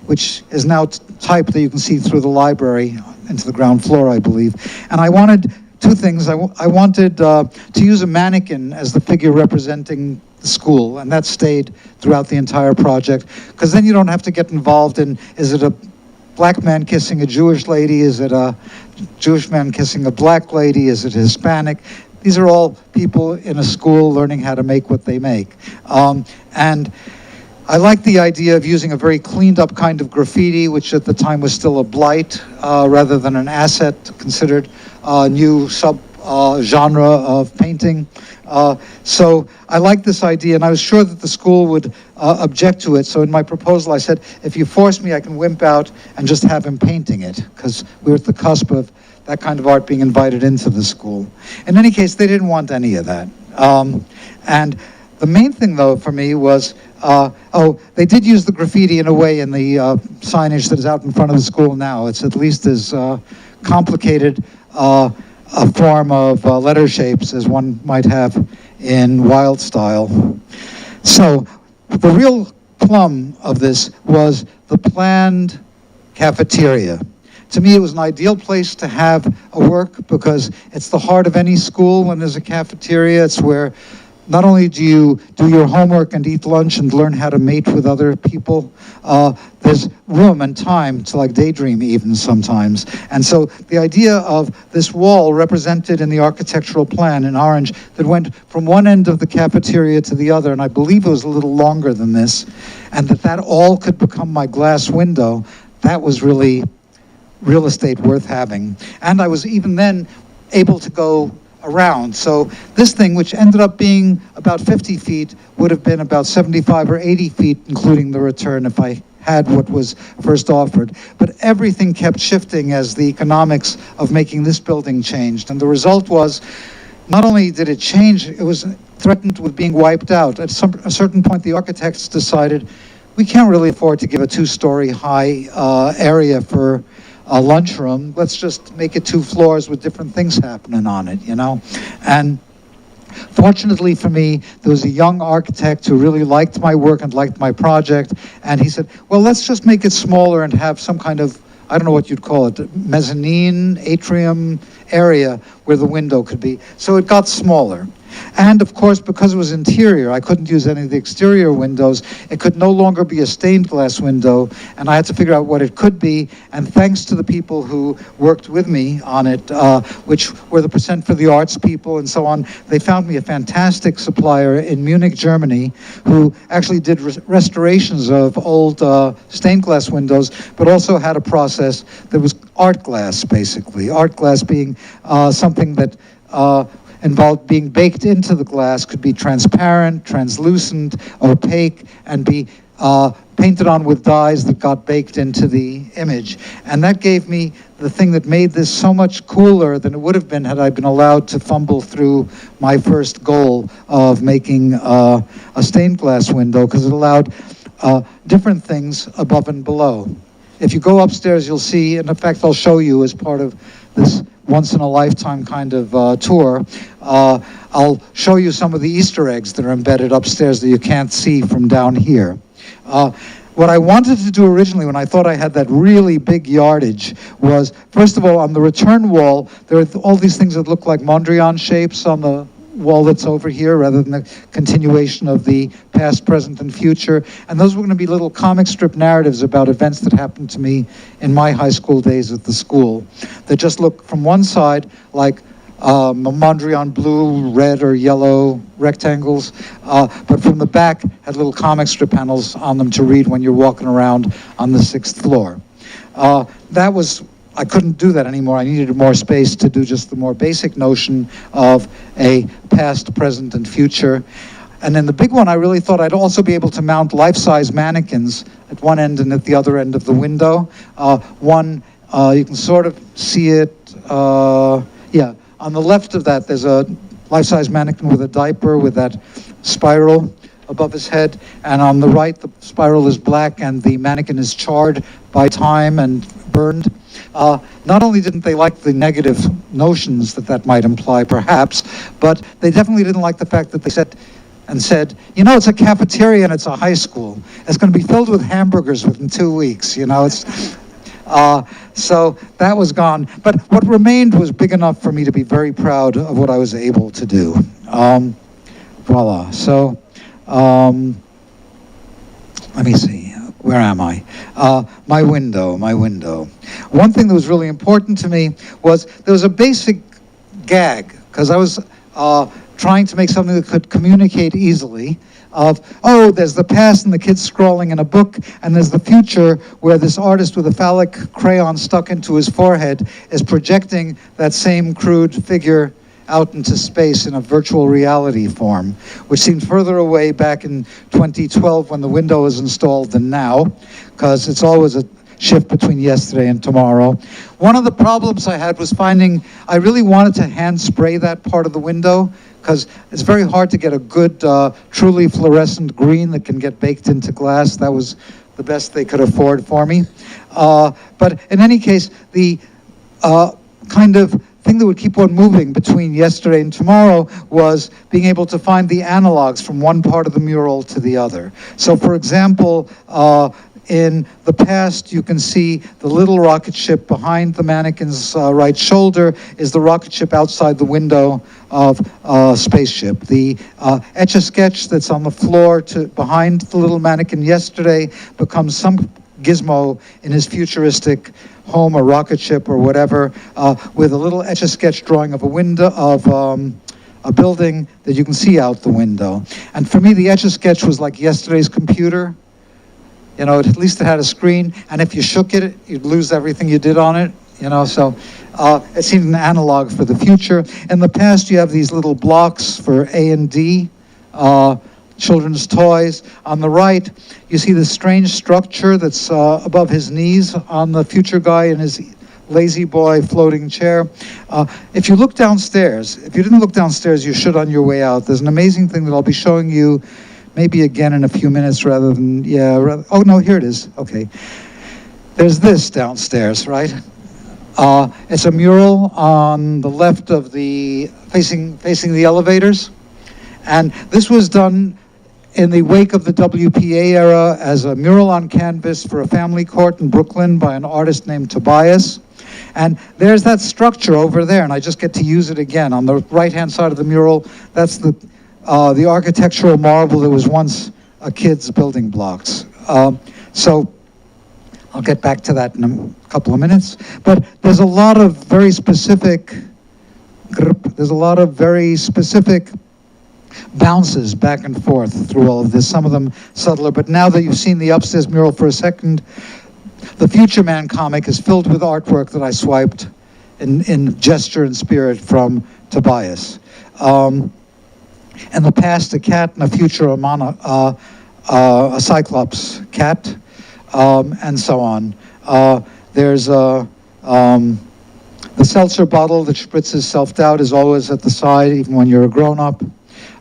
which is now typed that you can see through the library into the ground floor, I believe. And I wanted two things. I wanted to use a mannequin as the figure representing the school, and that stayed throughout the entire project, because then you don't have to get involved in, is it a black man kissing a Jewish lady? Is it a Jewish man kissing a black lady? Is it Hispanic? These are all people in a school learning how to make what they make. And I like the idea of using a very cleaned up kind of graffiti, which at the time was still a blight rather than an asset, considered a new genre of painting. So I like this idea, and I was sure that the school would object to it. So in my proposal, I said, if you force me, I can wimp out and just have him painting it, because we were at the cusp of that kind of art being invited into the school. In any case, they didn't want any of that. And the main thing, though, for me was, they did use the graffiti in a way in the signage that is out in front of the school now. It's at least as complicated a form of letter shapes as one might have in wild style. So the real plum of this was the planned cafeteria. To me, it was an ideal place to have a work, because it's the heart of any school when there's a cafeteria. It's where not only do you do your homework and eat lunch and learn how to mate with other people, there's room and time to like daydream even sometimes. And so the idea of this wall represented in the architectural plan in orange that went from one end of the cafeteria to the other, and I believe it was a little longer than this, and that all could become my glass window, that was really real estate worth having. And I was even then able to go around. So this thing, which ended up being about 50 feet, would have been about 75 or 80 feet, including the return, if I had what was first offered. But everything kept shifting as the economics of making this building changed. And the result was, not only did it change, it was threatened with being wiped out. At a certain point, the architects decided, we can't really afford to give a two-story high area for a lunchroom. Let's just make it 2 floors with different things happening on it, you know? And fortunately for me, there was a young architect who really liked my work and liked my project, and he said, well, let's just make it smaller and have some kind of, I don't know what you'd call it, mezzanine, atrium area where the window could be. So it got smaller. And of course, because it was interior, I couldn't use any of the exterior windows. It could no longer be a stained glass window, and I had to figure out what it could be. And thanks to the people who worked with me on it, which were the Percent for the Arts people and so on, they found me a fantastic supplier in Munich, Germany, who actually did restorations of old stained glass windows, but also had a process that was art glass, basically. Art glass being something that involved being baked into the glass, could be transparent, translucent, opaque, and be painted on with dyes that got baked into the image. And that gave me the thing that made this so much cooler than it would have been had I been allowed to fumble through my first goal of making a stained glass window, because it allowed different things above and below. If you go upstairs, you'll see, and in fact, I'll show you as part of this once-in-a-lifetime kind of tour. I'll show you some of the Easter eggs that are embedded upstairs that you can't see from down here. What I wanted to do originally, when I thought I had that really big yardage, was, first of all, on the return wall, there are all these things that look like Mondrian shapes on the wall that's over here, rather than the continuation of the past, present, and future. And those were going to be little comic strip narratives about events that happened to me in my high school days at the school, that just look from one side like Mondrian blue, red, or yellow rectangles, but from the back had little comic strip panels on them to read when you're walking around on the 6th floor. I couldn't do that anymore. I needed more space to do just the more basic notion of a past, present, and future. And then the big one, I really thought I'd also be able to mount life-size mannequins at one end and at the other end of the window. You can sort of see it, on the left of that, there's a life-size mannequin with a diaper with that spiral above his head, and on the right, the spiral is black and the mannequin is charred by time and burned. Not only didn't they like the negative notions that might imply, perhaps, but they definitely didn't like the fact that they said, it's a cafeteria and it's a high school. It's going to be filled with hamburgers within 2 weeks, So that was gone. But what remained was big enough for me to be very proud of what I was able to do. Voila. So, let me see. Where am I? My window. One thing that was really important to me was there was a basic gag, because I was trying to make something that could communicate easily of, there's the past and the kid's scrawling in a book, and there's the future where this artist with a phallic crayon stuck into his forehead is projecting that same crude figure out into space in a virtual reality form, which seemed further away back in 2012 when the window was installed than now, because it's always a shift between yesterday and tomorrow. One of the problems I had was finding I really wanted to hand spray that part of the window, because it's very hard to get a good, truly fluorescent green that can get baked into glass. That was the best they could afford for me. But in any case, the kind of thing that would keep one moving between yesterday and tomorrow was being able to find the analogs from one part of the mural to the other. So for example, in the past, you can see the little rocket ship behind the mannequin's right shoulder is the rocket ship outside the window of a spaceship. The Etch-a-Sketch that's on the floor behind the little mannequin yesterday becomes some gizmo in his futuristic home, or rocket ship, or whatever, with a little Etch-a-Sketch drawing of a window of a building that you can see out the window. And for me, the Etch-a-Sketch was like yesterday's computer. At least it had a screen, and if you shook it, you'd lose everything you did on it, so it seemed an analog for the future. In the past, you have these little blocks for A and D, children's toys. On the right, you see this strange structure that's above his knees on the future guy in his lazy boy floating chair. If you look downstairs, if you didn't look downstairs, you should on your way out. There's an amazing thing that I'll be showing you maybe again in a few minutes rather than, oh no, here it is, okay. There's this downstairs, right? It's a mural on the left of facing the elevators. And this was done in the wake of the WPA era as a mural on canvas for a family court in Brooklyn by an artist named Tobias. And there's that structure over there, and I just get to use it again. On the right-hand side of the mural, that's the architectural marvel that was once a kid's building blocks. So I'll get back to that in a couple of minutes. But there's a lot of very specific bounces back and forth through all of this, some of them subtler. But now that you've seen the upstairs mural for a second, the Future Man comic is filled with artwork that I swiped in gesture and spirit from Tobias. In the past, a cat, and a future, a cyclops cat, and so on. There's the seltzer bottle that spritzes self-doubt is always at the side, even when you're a grown-up,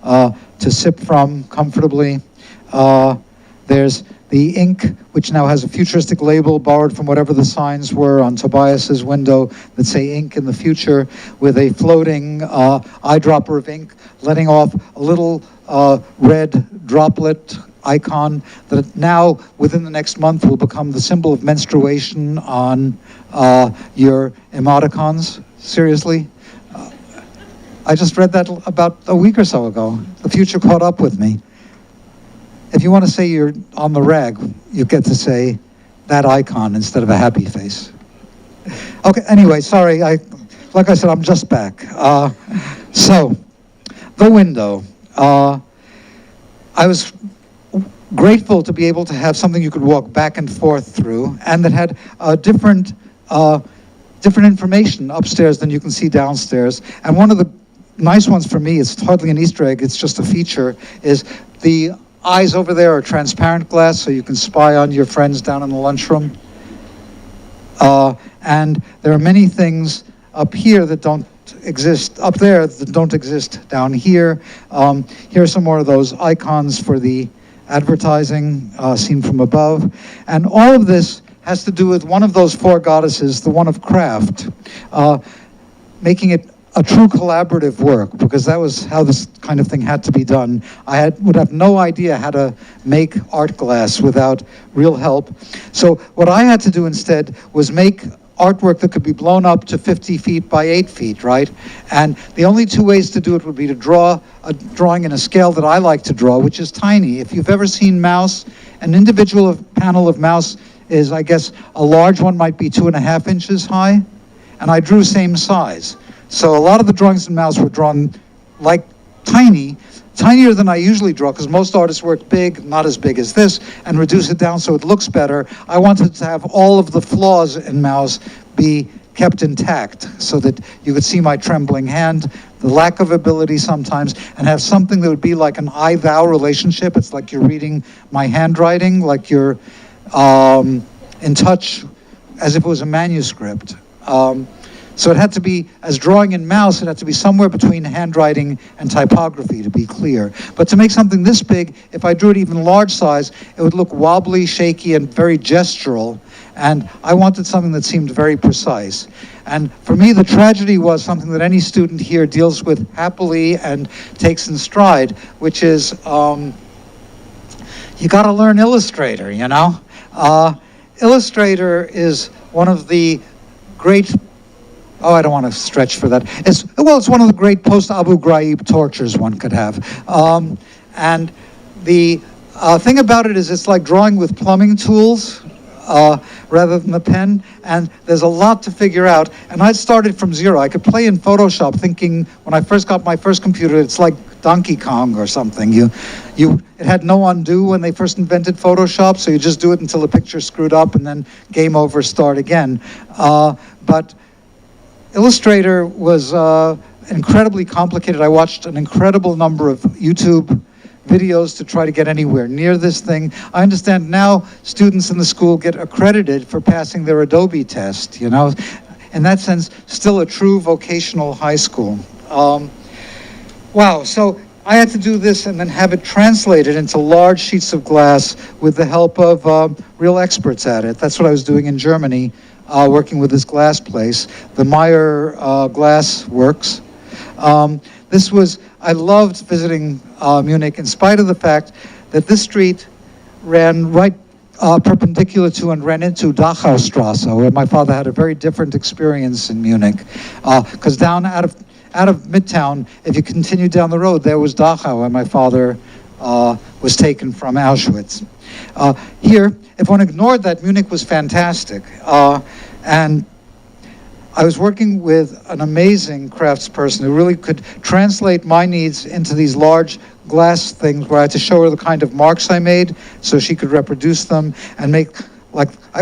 to sip from comfortably. There's the ink, which now has a futuristic label borrowed from whatever the signs were on Tobias's window that say ink in the future, with a floating eyedropper of ink letting off a little red droplet icon that now, within the next month, will become the symbol of menstruation on your emoticons. Seriously? I just read that about a week or so ago. The future caught up with me. If you want to say you're on the rag, you get to say that icon instead of a happy face. Okay, anyway, sorry, I like I said, I'm just back. So, the window. I was grateful to be able to have something you could walk back and forth through, and that had different information upstairs than you can see downstairs. And one of the nice ones for me, it's hardly an Easter egg, it's just a feature, is the eyes over there are transparent glass, so you can spy on your friends down in the lunchroom. And there are many things up here that don't exist up there that don't exist down here. Here are some more of those icons for the advertising seen from above. And all of this has to do with one of those four goddesses, the one of craft, making it a true collaborative work, because that was how this kind of thing had to be done. I would have no idea how to make art glass without real help. So what I had to do instead was make artwork that could be blown up to 50 feet by 8 feet, right? And the only two ways to do it would be to draw a drawing in a scale that I like to draw, which is tiny. If you've ever seen mouse, an individual panel of mouse is, I guess, a large one might be 2.5 inches high, and I drew same size. So a lot of the drawings in mouse were drawn like tinier than I usually draw, because most artists work big, not as big as this, and reduce it down so it looks better. I wanted to have all of the flaws in mouse be kept intact so that you could see my trembling hand, the lack of ability sometimes, and have something that would be like an I-thou relationship. It's like you're reading my handwriting, like you're in touch as if it was a manuscript. So it had to be, as drawing in mouse, it had to be somewhere between handwriting and typography to be clear. But to make something this big, if I drew it even large size, it would look wobbly, shaky, and very gestural. And I wanted something that seemed very precise. And for me, the tragedy was something that any student here deals with happily and takes in stride, which is you gotta learn Illustrator, you know? Illustrator is one of the great, I don't want to stretch for that. It's one of the great post-Abu Ghraib tortures one could have. And the thing about it is it's like drawing with plumbing tools rather than the pen, and there's a lot to figure out. And I started from zero. I could play in Photoshop thinking, when I first got my first computer, it's like Donkey Kong or something. It had no undo when they first invented Photoshop, so you just do it until the picture's screwed up and then game over, start again. But Illustrator was incredibly complicated. I watched an incredible number of YouTube videos to try to get anywhere near this thing. I understand now students in the school get accredited for passing their Adobe test, you know. In that sense, still a true vocational high school. Wow, so I had to do this and then have it translated into large sheets of glass with the help of real experts at it. That's what I was doing in Germany. Working with this glass place, the Meyer Glass Works. I loved visiting Munich in spite of the fact that this street ran right perpendicular to and ran into Dachaustrasse, where my father had a very different experience in Munich. Because down out of Midtown, if you continue down the road, there was Dachau, where my father was taken from Auschwitz. Here, if one ignored that, Munich was fantastic. And I was working with an amazing craftsperson who really could translate my needs into these large glass things where I had to show her the kind of marks I made so she could reproduce them and make,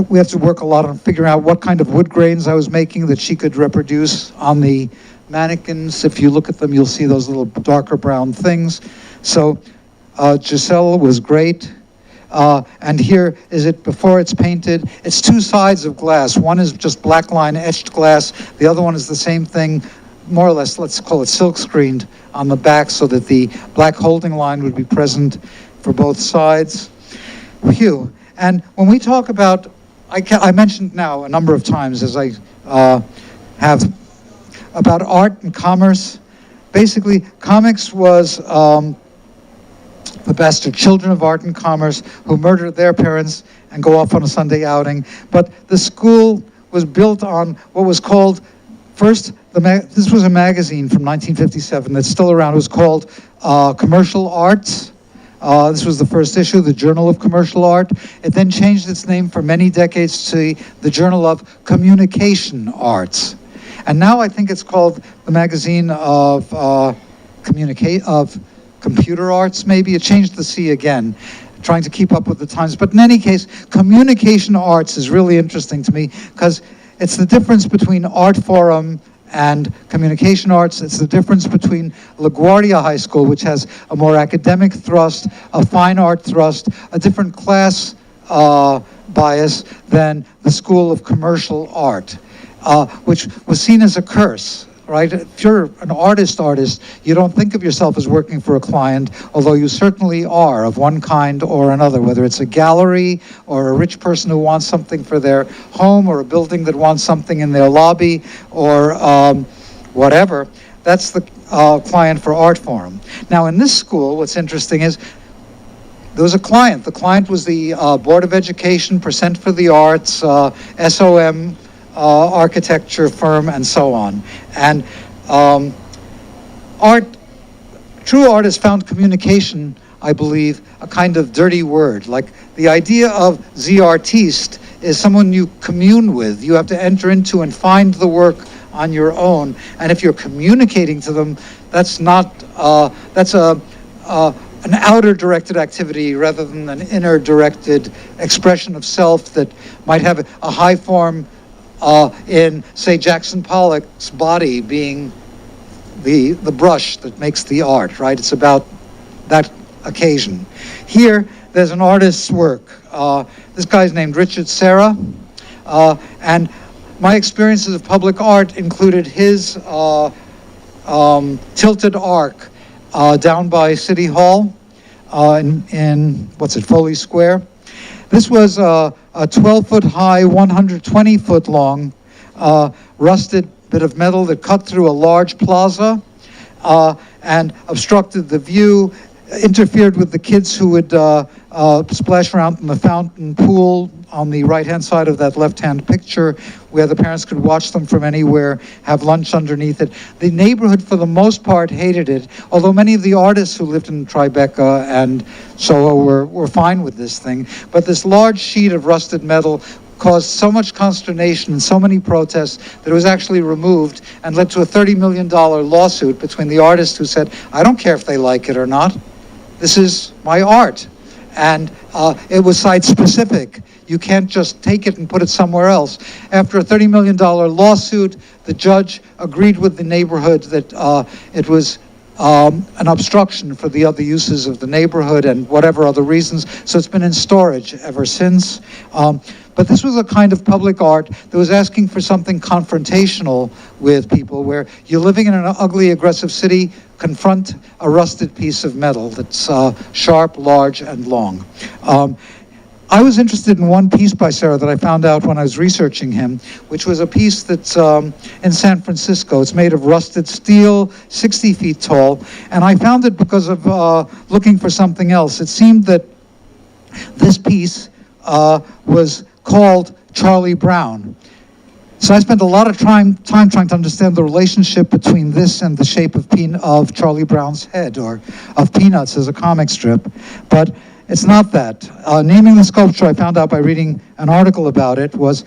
we have to work a lot on figuring out what kind of wood grains I was making that she could reproduce on the mannequins. If you look at them, you'll see those little darker brown things. So Giselle was great. And here is it before it's painted. It's two sides of glass. One is just black line etched glass. The other one is the same thing, more or less, let's call it silk screened on the back so that the black holding line would be present for both sides. Phew. And when we talk about, I mentioned now a number of times as I have about art and commerce. Basically, comics was the bastard children of art and commerce who murder their parents and go off on a Sunday outing. But the school was built on what was called, first, this was a magazine from 1957 that's still around. It was called Commercial Arts. This was the first issue, the Journal of Commercial Art. It then changed its name for many decades to the Journal of Communication Arts. And now I think it's called the Magazine of Computer Arts, maybe. It changed the C again, trying to keep up with the times. But in any case, communication arts is really interesting to me because it's the difference between art forum and communication arts. It's the difference between LaGuardia High School, which has a more academic thrust, a fine art thrust, a different class bias than the School of Commercial Art, which was seen as a curse, right? If you're an artist, you don't think of yourself as working for a client, although you certainly are of one kind or another, whether it's a gallery or a rich person who wants something for their home or a building that wants something in their lobby or whatever. That's the client for Art Forum. Now in this school, what's interesting is there was a client. The client was the Board of Education, Percent for the Arts, SOM, architecture firm, and so on. And true artists found communication, I believe, a kind of dirty word. Like the idea of the artiste is someone you commune with. You have to enter into and find the work on your own. And if you're communicating to them, that's not, that's an outer directed activity rather than an inner directed expression of self that might have a high form in, say, Jackson Pollock's body being the brush that makes the art, right? It's about that occasion. Here, there's an artist's work. This guy's named Richard Serra, and my experiences of public art included his tilted arc down by City Hall in what's it, Foley Square. This was a 12-foot high, 120-foot long, rusted bit of metal that cut through a large plaza and obstructed the view, interfered with the kids who would splash around in the fountain pool on the right-hand side of that left-hand picture, where the parents could watch them from anywhere, have lunch underneath it. The neighborhood, for the most part, hated it, although many of the artists who lived in Tribeca and Soho were fine with this thing. But this large sheet of rusted metal caused so much consternation and so many protests that it was actually removed and led to a $30 million lawsuit between the artist who said, I don't care if they like it or not, this is my art. And it was site-specific. You can't just take it and put it somewhere else. After a $30 million lawsuit, the judge agreed with the neighborhood that it was an obstruction for the other uses of the neighborhood and whatever other reasons. So it's been in storage ever since. But this was a kind of public art that was asking for something confrontational with people, where you're living in an ugly, aggressive city, confront a rusted piece of metal that's sharp, large, and long. I was interested in one piece by Serra that I found out when I was researching him, which was a piece that's in San Francisco. It's made of rusted steel, 60 feet tall, and I found it because of looking for something else. It seemed that this piece was called Charlie Brown. So I spent a lot of time trying to understand the relationship between this and the shape of Charlie Brown's head, or of Peanuts as a comic strip, but it's not that. Naming the sculpture, I found out by reading an article about it, was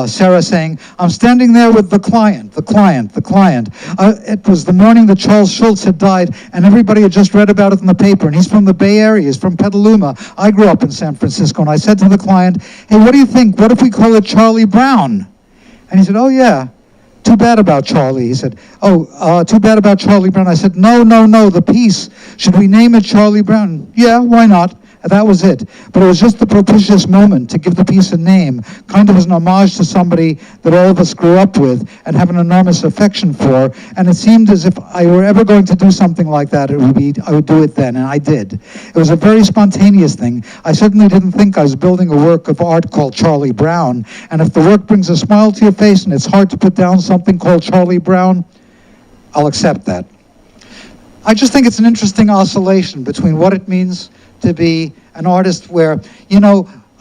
Serra saying, I'm standing there with the client. It was the morning that Charles Schultz had died, and everybody had just read about it in the paper, and he's from the Bay Area, he's from Petaluma. I grew up in San Francisco, and I said to the client, hey, what do you think? What if we call it Charlie Brown? And he said, oh yeah, too bad about Charlie. He said, too bad about Charlie Brown. I said, no, the piece. Should we name it Charlie Brown? Yeah, why not? And that was it. But it was just the propitious moment to give the piece a name, kind of as an homage to somebody that all of us grew up with and have an enormous affection for. And it seemed as if I were ever going to do something like that, I would do it then, and I did. It was a very spontaneous thing. I certainly didn't think I was building a work of art called Charlie Brown. And if the work brings a smile to your face and it's hard to put down something called Charlie Brown, I'll accept that. I just think it's an interesting oscillation between what it means to be an artist, where,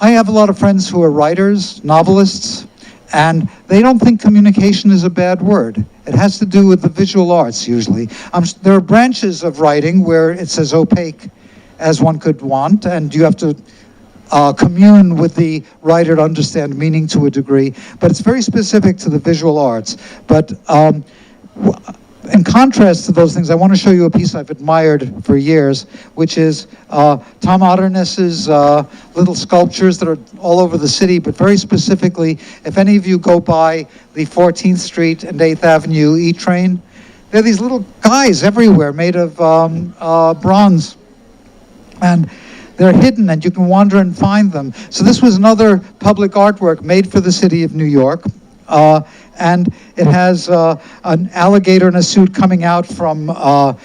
I have a lot of friends who are writers, novelists, and they don't think communication is a bad word. It has to do with the visual arts, usually. There are branches of writing where it's as opaque as one could want, and you have to commune with the writer to understand meaning to a degree, but it's very specific to the visual arts. But in contrast to those things, I want to show you a piece I've admired for years, which is Tom Otterness's little sculptures that are all over the city, but very specifically, if any of you go by the 14th Street and 8th Avenue E-train, there are these little guys everywhere made of bronze. And they're hidden, and you can wander and find them. So this was another public artwork made for the city of New York. And it has an alligator in a suit coming out from a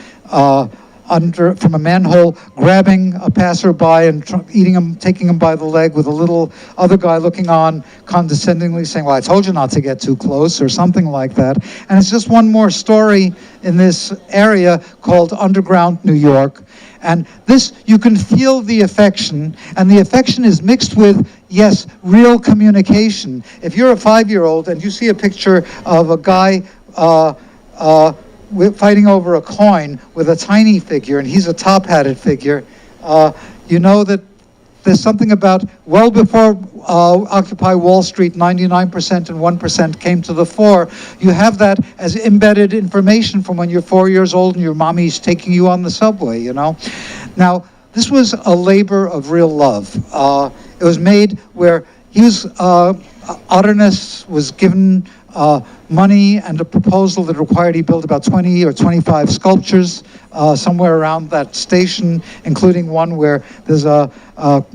manhole, grabbing a passerby and eating him, taking him by the leg, with a little other guy looking on condescendingly saying, well, I told you not to get too close, or something like that. And it's just one more story in this area called Underground New York. And this, you can feel the affection, and the affection is mixed with, yes, real communication. If you're a 5-year-old and you see a picture of a guy fighting over a coin with a tiny figure, and he's a top-hatted figure, you know that there's something about, well before Occupy Wall Street, 99% and 1% came to the fore, you have that as embedded information from when you're 4 years old and your mommy's taking you on the subway, you know? Now, this was a labor of real love. It was made where he was, Otterness was given money and a proposal that required he build about 20 or 25 sculptures somewhere around that station, including one where there's a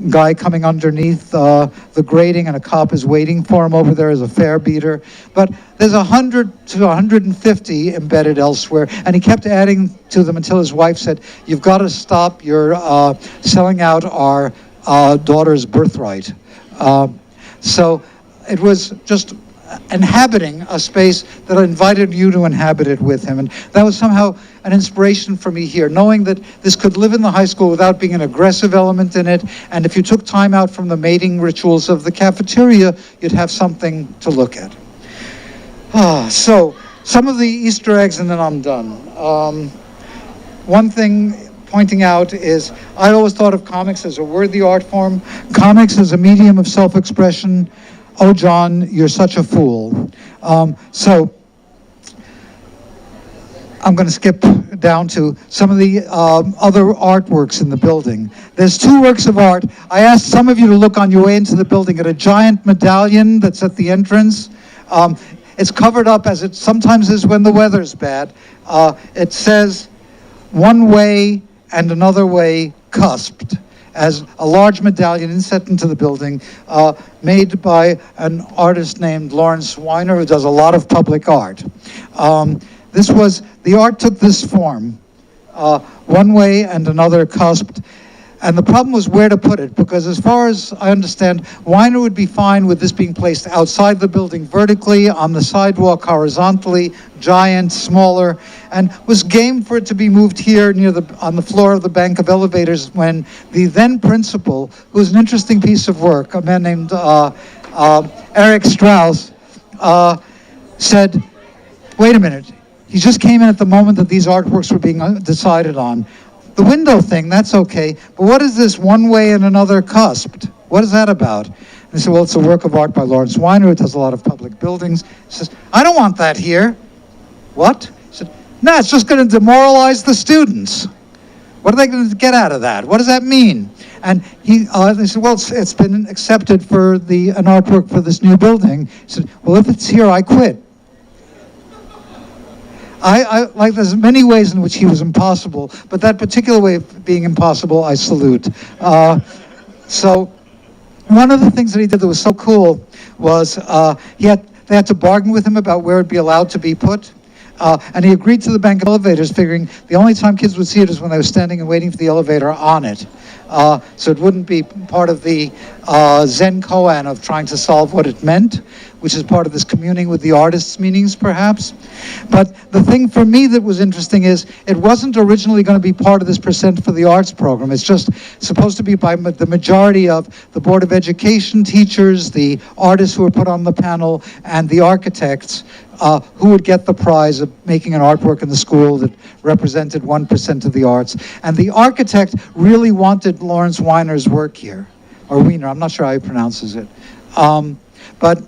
guy coming underneath the grating and a cop is waiting for him over there as a fare beater. But there's 100 to 150 embedded elsewhere, and he kept adding to them until his wife said, you've got to stop, you're selling out our daughter's birthright. So it was just inhabiting a space that invited you to inhabit it with him. And that was somehow an inspiration for me here, knowing that this could live in the high school without being an aggressive element in it. And if you took time out from the mating rituals of the cafeteria, you'd have something to look at. So some of the Easter eggs, and then I'm done. One thing pointing out is, I always thought of comics as a worthy art form, comics as a medium of self-expression. Oh, John, you're such a fool. So I'm going to skip down to some of the other artworks in the building. There's 2 works of art. I asked some of you to look on your way into the building at a giant medallion that's at the entrance. It's covered up, as it sometimes is when the weather's bad. It says, one way and another way cusped, as a large medallion inset into the building, made by an artist named Lawrence Weiner, who does a lot of public art. The art took this form, one way and another cusped, and the problem was where to put it, because as far as I understand, Weiner would be fine with this being placed outside the building vertically, on the sidewalk horizontally, giant, smaller, and was game for it to be moved here on the floor of the bank of elevators, when the then principal, who was an interesting piece of work, a man named Eric Strauss, said, wait a minute, he just came in at the moment that these artworks were being decided on. The window thing, that's okay, but what is this one way and another cusped? What is that about? And he said, well, it's a work of art by Lawrence Weiner. It does a lot of public buildings. He says, I don't want that here. What? He said, no, it's just going to demoralize the students. What are they going to get out of that? What does that mean? And they said, well, it's been accepted for an artwork for this new building. He said, well, if it's here, I quit. Like, there's many ways in which he was impossible, but that particular way of being impossible, I salute. So one of the things that he did that was so cool was they had to bargain with him about where it'd be allowed to be put. And he agreed to the bank of elevators, figuring the only time kids would see it is when they were standing and waiting for the elevator on it. So it wouldn't be part of the Zen koan of trying to solve what it meant, which is part of this communing with the artist's meanings, perhaps. But the thing for me that was interesting is it wasn't originally going to be part of this Percent for the Arts program. It's just supposed to be by the majority of the Board of Education, teachers, the artists who were put on the panel, and the architects who would get the prize of making an artwork in the school that represented 1% of the arts. And the architect really wanted Lawrence Weiner's work here. or Wiener, I'm not sure how he pronounces it. But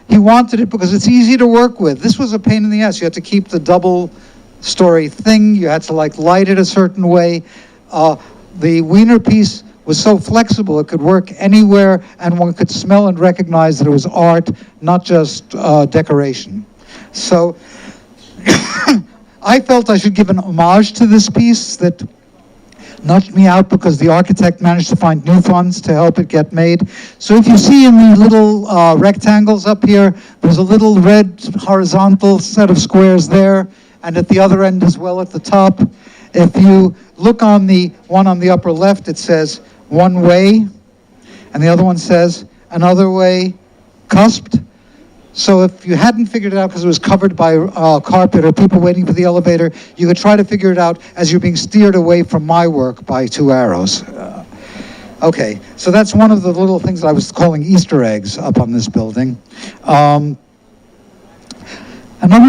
he wanted it because it's easy to work with. This was a pain in the ass. You had to keep the double-story thing. You had to like light it a certain way. The Wiener piece was so flexible it could work anywhere, and one could smell and recognize that it was art, not just decoration. So I felt I should give an homage to this piece that nudged me out because the architect managed to find new funds to help it get made. So if you see in the little rectangles up here, there's a little red horizontal set of squares there, and at the other end as well at the top. If you look on the one on the upper left, it says one way, and the other one says another way, cusped. So if you hadn't figured it out because it was covered by carpet or people waiting for the elevator, you could try to figure it out as you're being steered away from my work by two arrows. Okay, so that's one of the little things that I was calling Easter eggs up on this building. Another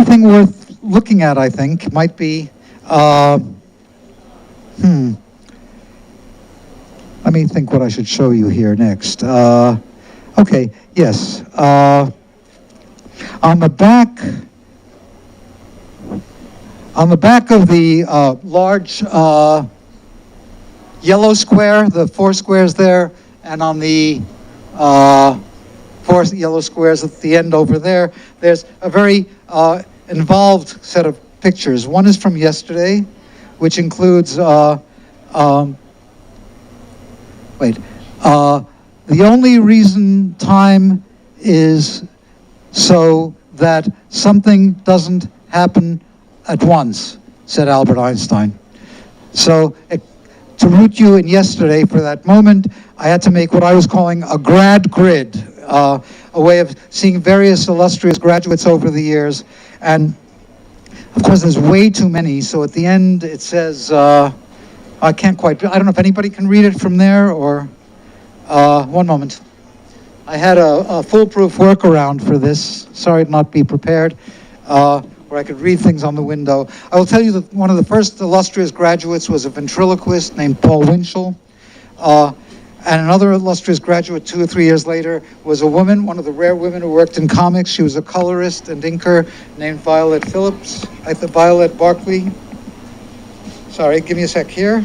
thing worth looking at, I think, might be, let me think what I should show you here next. Okay, yes. On the back of the large yellow square, the four squares there, and on the four yellow squares at the end over there, there's a very involved set of pictures. One is from yesterday, which includes, the only reason time is so that something doesn't happen at once, said Albert Einstein. So to root you in yesterday for that moment, I had to make what I was calling a grad grid, a way of seeing various illustrious graduates over the years. And of course, there's way too many. So at the end, it says, I don't know if anybody can read it from there, or one moment. I had a foolproof workaround for this. Sorry to not be prepared, where I could read things on the window. I will tell you that one of the first illustrious graduates was a ventriloquist named Paul Winchell. And another illustrious graduate 2 or 3 years later was a woman, one of the rare women who worked in comics. She was a colorist and inker named Violet Phillips, Violet Barkley. Sorry, give me a sec here.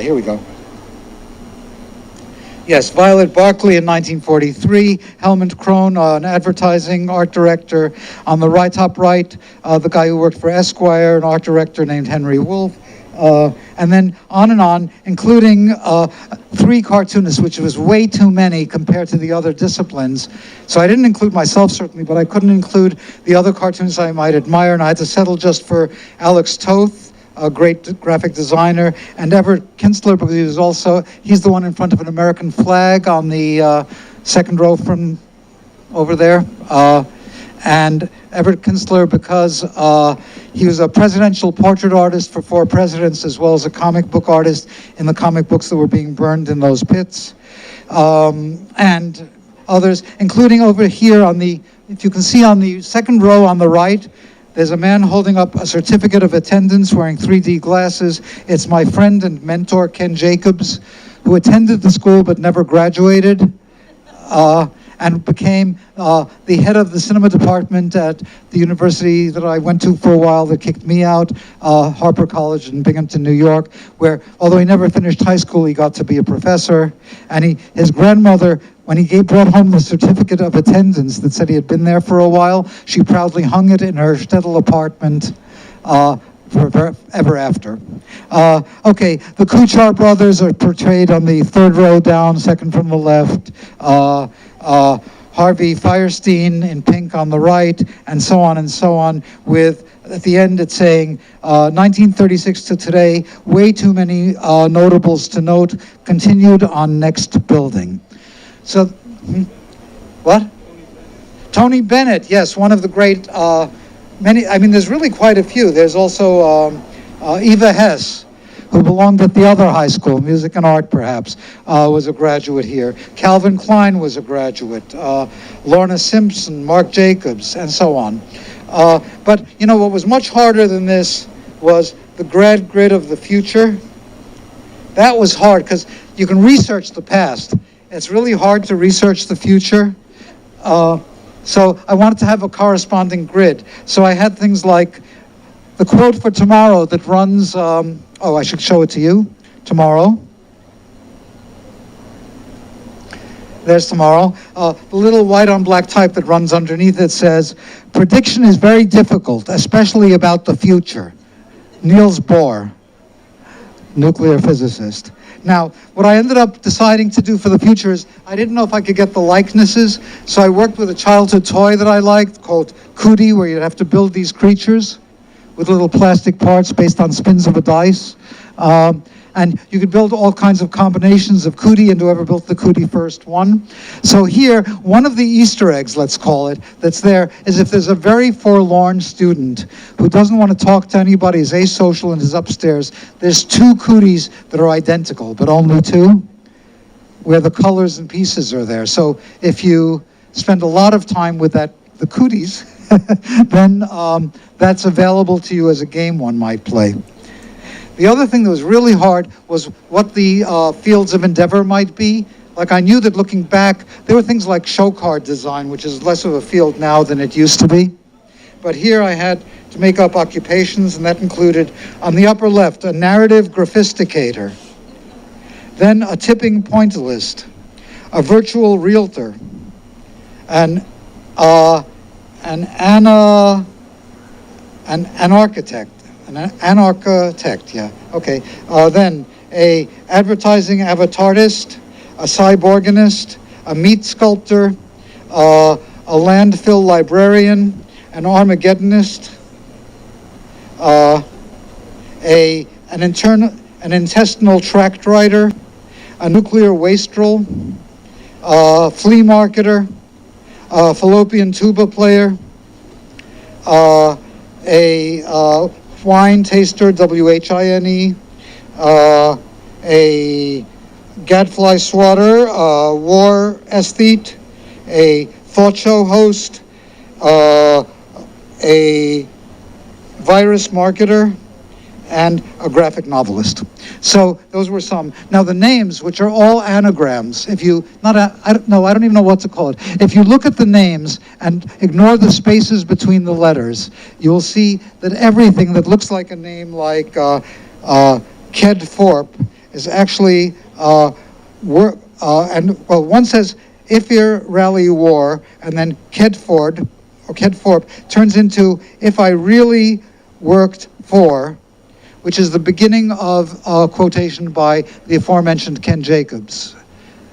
Here we go. Yes, Violet Barkley in 1943, Helmut Krohn, an advertising art director. On the top right, the guy who worked for Esquire, an art director named Henry Wolfe. And then on, including 3 cartoonists, which was way too many compared to the other disciplines. So I didn't include myself, certainly, but I couldn't include the other cartoonists I might admire, and I had to settle just for Alex Toth, a great graphic designer, and Everett Kinsler, because he's the one in front of an American flag on the second row from over there. And Everett Kinsler, because he was a presidential portrait artist for 4 presidents, as well as a comic book artist in the comic books that were being burned in those pits. And others, including over here if you can see on the second row on the right, there's a man holding up a certificate of attendance wearing 3D glasses. It's my friend and mentor, Ken Jacobs, who attended the school but never graduated, and became the head of the cinema department at the university that I went to for a while that kicked me out, Harper College in Binghamton, New York, where, although he never finished high school, he got to be a professor. And his grandmother, when he brought home the certificate of attendance that said he had been there for a while, she proudly hung it in her shtetl apartment ever after. Okay, the Kuchar brothers are portrayed on the 3rd row down, second from the left. Harvey Fierstein in pink on the right, and so on, with, at the end, it's saying, 1936 to today, way too many notables to note, continued on next building. So, what? Tony Bennett, yes, one of the great, there's really quite a few. There's also Eva Hess, who belonged at the other high school, music and art perhaps, was a graduate here. Calvin Klein was a graduate. Lorna Simpson, Mark Jacobs, and so on. But, you know, what was much harder than this was the grad grid of the future. That was hard because you can research the past. It's really hard to research the future. So I wanted to have a corresponding grid. So I had things like the quote for tomorrow that runs, oh, I should show it to you, tomorrow. There's tomorrow. The little white on black type that runs underneath it says, prediction is very difficult, especially about the future. Niels Bohr, nuclear physicist. Now, what I ended up deciding to do for the future is I didn't know if I could get the likenesses, so I worked with a childhood toy that I liked called Cootie, where you'd have to build these creatures with little plastic parts based on spins of a dice. And you could build all kinds of combinations of Cootie, and whoever built the Cootie first won. So here, one of the Easter eggs, let's call it, that's there is if there's a very forlorn student who doesn't want to talk to anybody, is asocial and is upstairs, there's two Cooties that are identical, but only two, where the colors and pieces are there. So if you spend a lot of time with the Cooties, then that's available to you as a game one might play. The other thing that was really hard was what the fields of endeavor might be. Like I knew that looking back, there were things like show card design, which is less of a field now than it used to be. But here I had to make up occupations, and that included, on the upper left, a narrative graphisticator, then a tipping pointillist, a virtual realtor, an architect. An architect, yeah, okay. Then a advertising avatarist, a cyborganist, a meat sculptor, a landfill librarian, an Armageddonist, an intestinal tract writer, a nuclear wastrel, a flea marketer, a fallopian tuba player, a wine taster, W-H-I-N-E, a gadfly swatter, a war aesthete, a thought show host, a virus marketer, and a graphic novelist. So those were some. Now the names, which are all anagrams, if you, I don't even know what to call it. If you look at the names and ignore the spaces between the letters, you'll see that everything that looks like a name like Ked Thorpe is actually, one says Ifir Rally War, and then Kedford, or Kedthorpe, turns into If I Really Worked For, which is the beginning of a quotation by the aforementioned Ken Jacobs.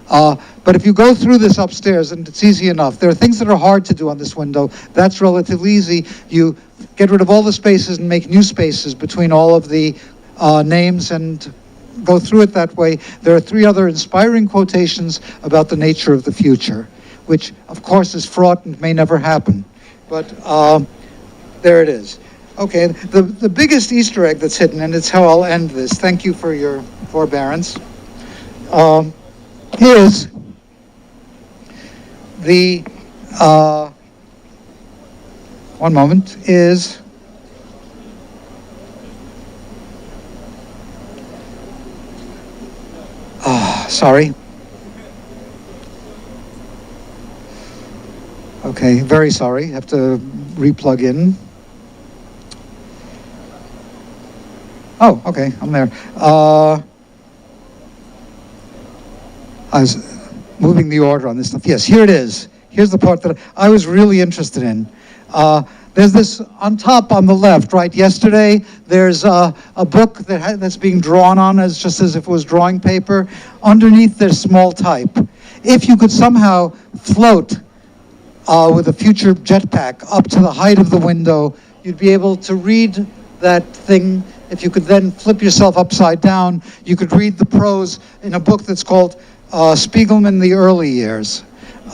But if you go through this upstairs, and it's easy enough, there are things that are hard to do on this window. That's relatively easy. You get rid of all the spaces and make new spaces between all of the names and go through it that way. There are 3 other inspiring quotations about the nature of the future, which of course is fraught and may never happen. But there it is. Okay, the biggest Easter egg that's hidden, and it's how I'll end this, thank you for your forbearance, is the, one moment, is sorry. Okay, very sorry, have to re-plug in. Oh, okay, I'm there. I was moving the order on this stuff. Yes, here it is. Here's the part that I was really interested in. There's this on top on the left, right? Yesterday, there's a book that's being drawn on as just as if it was drawing paper. Underneath, there's small type. If you could somehow float with a future jetpack up to the height of the window, you'd be able to read that thing. If you could then flip yourself upside down, you could read the prose in a book that's called Spiegelman, The Early Years.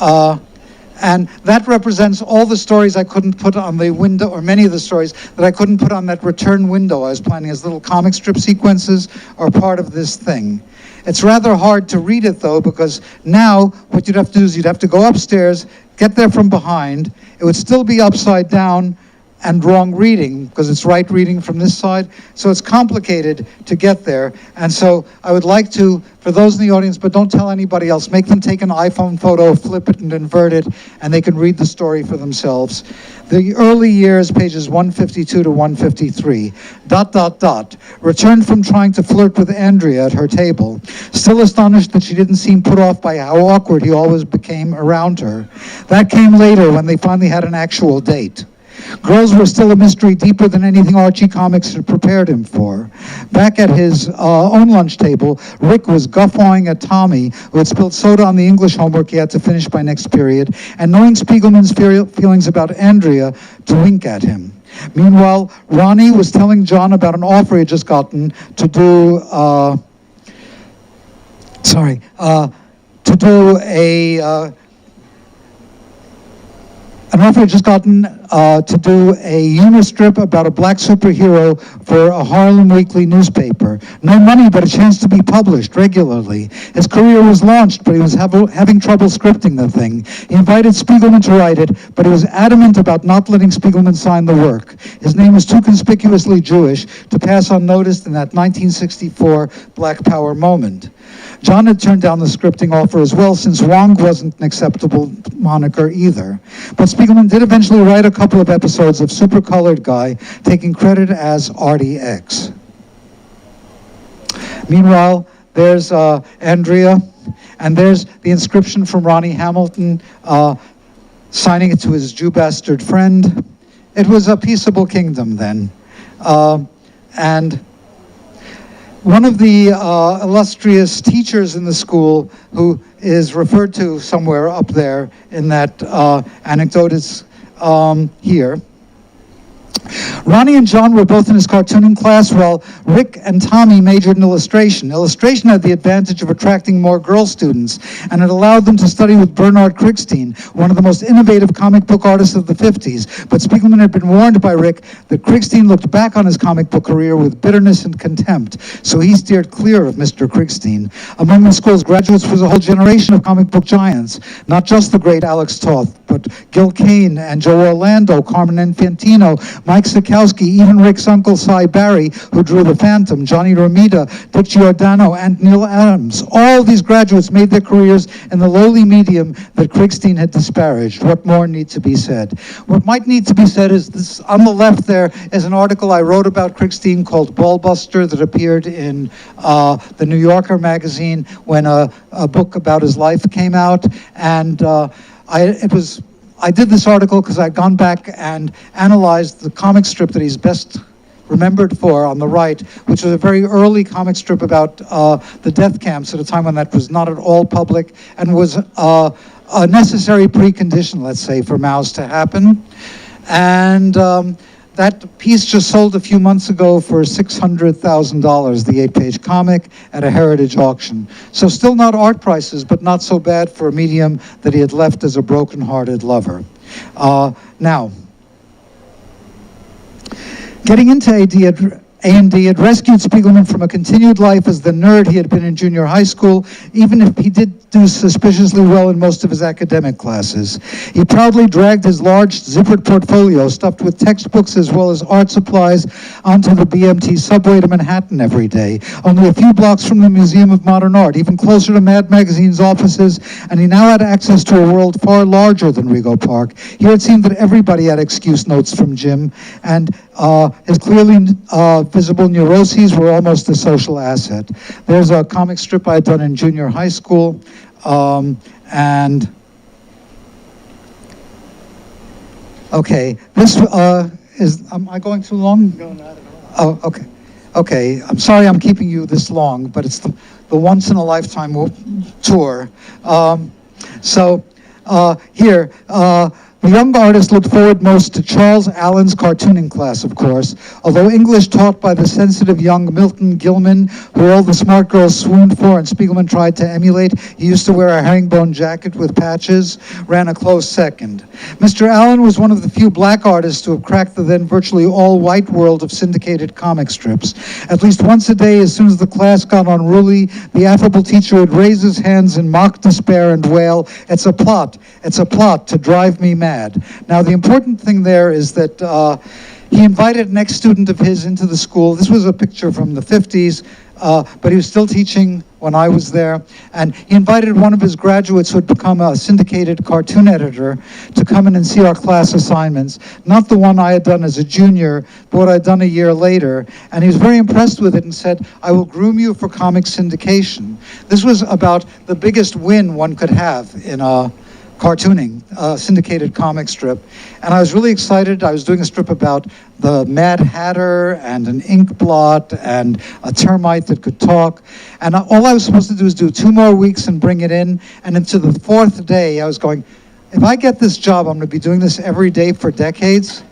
And that represents all the stories I couldn't put on the window, or many of the stories that I couldn't put on that return window I was planning as little comic strip sequences are part of this thing. It's rather hard to read it though, because now what you'd have to do is you'd have to go upstairs, get there from behind. It would still be upside down, and wrong reading, because it's right reading from this side. So it's complicated to get there. And so I would like to, for those in the audience, but don't tell anybody else, make them take an iPhone photo, flip it and invert it, and they can read the story for themselves. The early years, pages 152 to 153, ... returned from trying to flirt with Andrea at her table, still astonished that she didn't seem put off by how awkward he always became around her. That came later when they finally had an actual date. Girls were still a mystery deeper than anything Archie Comics had prepared him for. Back at his own lunch table, Rick was guffawing at Tommy, who had spilled soda on the English homework he had to finish by next period, and knowing Spiegelman's feelings about Andrea, to wink at him. Meanwhile, Ronnie was telling John about an offer he had just gotten to do, an offer had just gotten to do a unistrip about a black superhero for a Harlem weekly newspaper. No money, but a chance to be published regularly. His career was launched, but he was having trouble scripting the thing. He invited Spiegelman to write it, but he was adamant about not letting Spiegelman sign the work. His name was too conspicuously Jewish to pass unnoticed in that 1964 Black Power moment. John had turned down the scripting offer as well, since Wong wasn't an acceptable moniker either. But Spiegelman did eventually write a couple of episodes of Super Colored Guy, taking credit as Artie X. Meanwhile, there's Andrea, and there's the inscription from Ronnie Hamilton, signing it to his Jew bastard friend. It was a peaceable kingdom then. And one of the illustrious teachers in the school, who is referred to somewhere up there in that anecdote, is here. Ronnie and John were both in his cartooning class, while Rick and Tommy majored in illustration. Illustration had the advantage of attracting more girl students, and it allowed them to study with Bernard Krigstein, one of the most innovative comic book artists of the 50s. But Spiegelman had been warned by Rick that Krigstein looked back on his comic book career with bitterness and contempt, so he steered clear of Mr. Krigstein. Among the school's graduates was a whole generation of comic book giants, not just the great Alex Toth, but Gil Kane and Joe Orlando, Carmen Infantino, Mike Sikowski, even Rick's uncle Cy Barry, who drew The Phantom, Johnny Romita, Dick Giordano, and Neil Adams. All these graduates made their careers in the lowly medium that Krigstein had disparaged. What more needs to be said? What might need to be said is this. On the left there is an article I wrote about Krigstein called Ballbuster that appeared in the New Yorker magazine when a book about his life came out, and I did this article because I'd gone back and analyzed the comic strip that he's best remembered for on the right, which was a very early comic strip about the death camps at a time when that was not at all public and was a necessary precondition, let's say, for Mao's to happen. And that piece just sold a few months ago for $600,000, the 8-page comic, at a heritage auction. So still not art prices, but not so bad for a medium that he had left as a broken-hearted lover. Now, getting into A&D had rescued Spiegelman from a continued life as the nerd he had been in junior high school, even if he did do suspiciously well in most of his academic classes. He proudly dragged his large zippered portfolio, stuffed with textbooks as well as art supplies, onto the BMT subway to Manhattan every day, only a few blocks from the Museum of Modern Art, even closer to Mad Magazine's offices, and he now had access to a world far larger than Rego Park. Here it seemed that everybody had excuse notes from Jim, and his clearly visible neuroses were almost a social asset. There's a comic strip I had done in junior high school, and okay, this am I going too long? No, not at all. Oh, okay. Okay, I'm sorry I'm keeping you this long, but it's the once-in-a-lifetime tour. Here, the young artist looked forward most to Charles Allen's cartooning class, of course. Although English taught by the sensitive young Milton Gilman, who all the smart girls swooned for and Spiegelman tried to emulate, he used to wear a herringbone jacket with patches, ran a close second. Mr. Allen was one of the few black artists to have cracked the then virtually all-white world of syndicated comic strips. At least once a day, as soon as the class got unruly, the affable teacher would raise his hands in mock despair and wail, "It's a plot to drive me mad." mad. Now, the important thing there is that he invited an ex-student of his into the school. This was a picture from the 50s, but he was still teaching when I was there. And he invited one of his graduates who had become a syndicated cartoon editor to come in and see our class assignments. Not the one I had done as a junior, but what I'd done a year later. And he was very impressed with it and said, "I will groom you for comic syndication." This was about the biggest win one could have in cartooning, a syndicated comic strip. And I was really excited. I was doing a strip about the Mad Hatter and an ink blot and a termite that could talk. And all I was supposed to do is do 2 more weeks and bring it in. And into the 4th day, I was going, if I get this job, I'm going to be doing this every day for decades.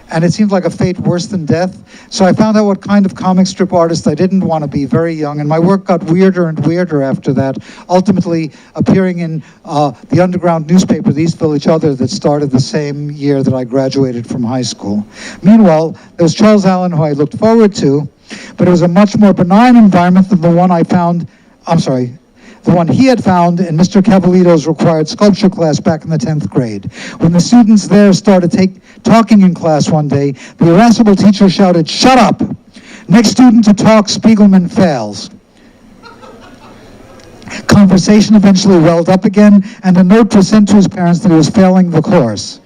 And it seemed like a fate worse than death. So I found out what kind of comic strip artist I didn't want to be, very young, and my work got weirder and weirder after that, ultimately appearing in the underground newspaper, the East Village Other, that started the same year that I graduated from high school. Meanwhile, there was Charles Allen, who I looked forward to, but it was a much more benign environment than the one the one he had found in Mr. Cavallito's required sculpture class back in the 10th grade. When the students there started talking in class one day, the irascible teacher shouted, "Shut up! Next student to talk, Spiegelman fails." Conversation eventually welled up again, and a note was sent to his parents that he was failing the course.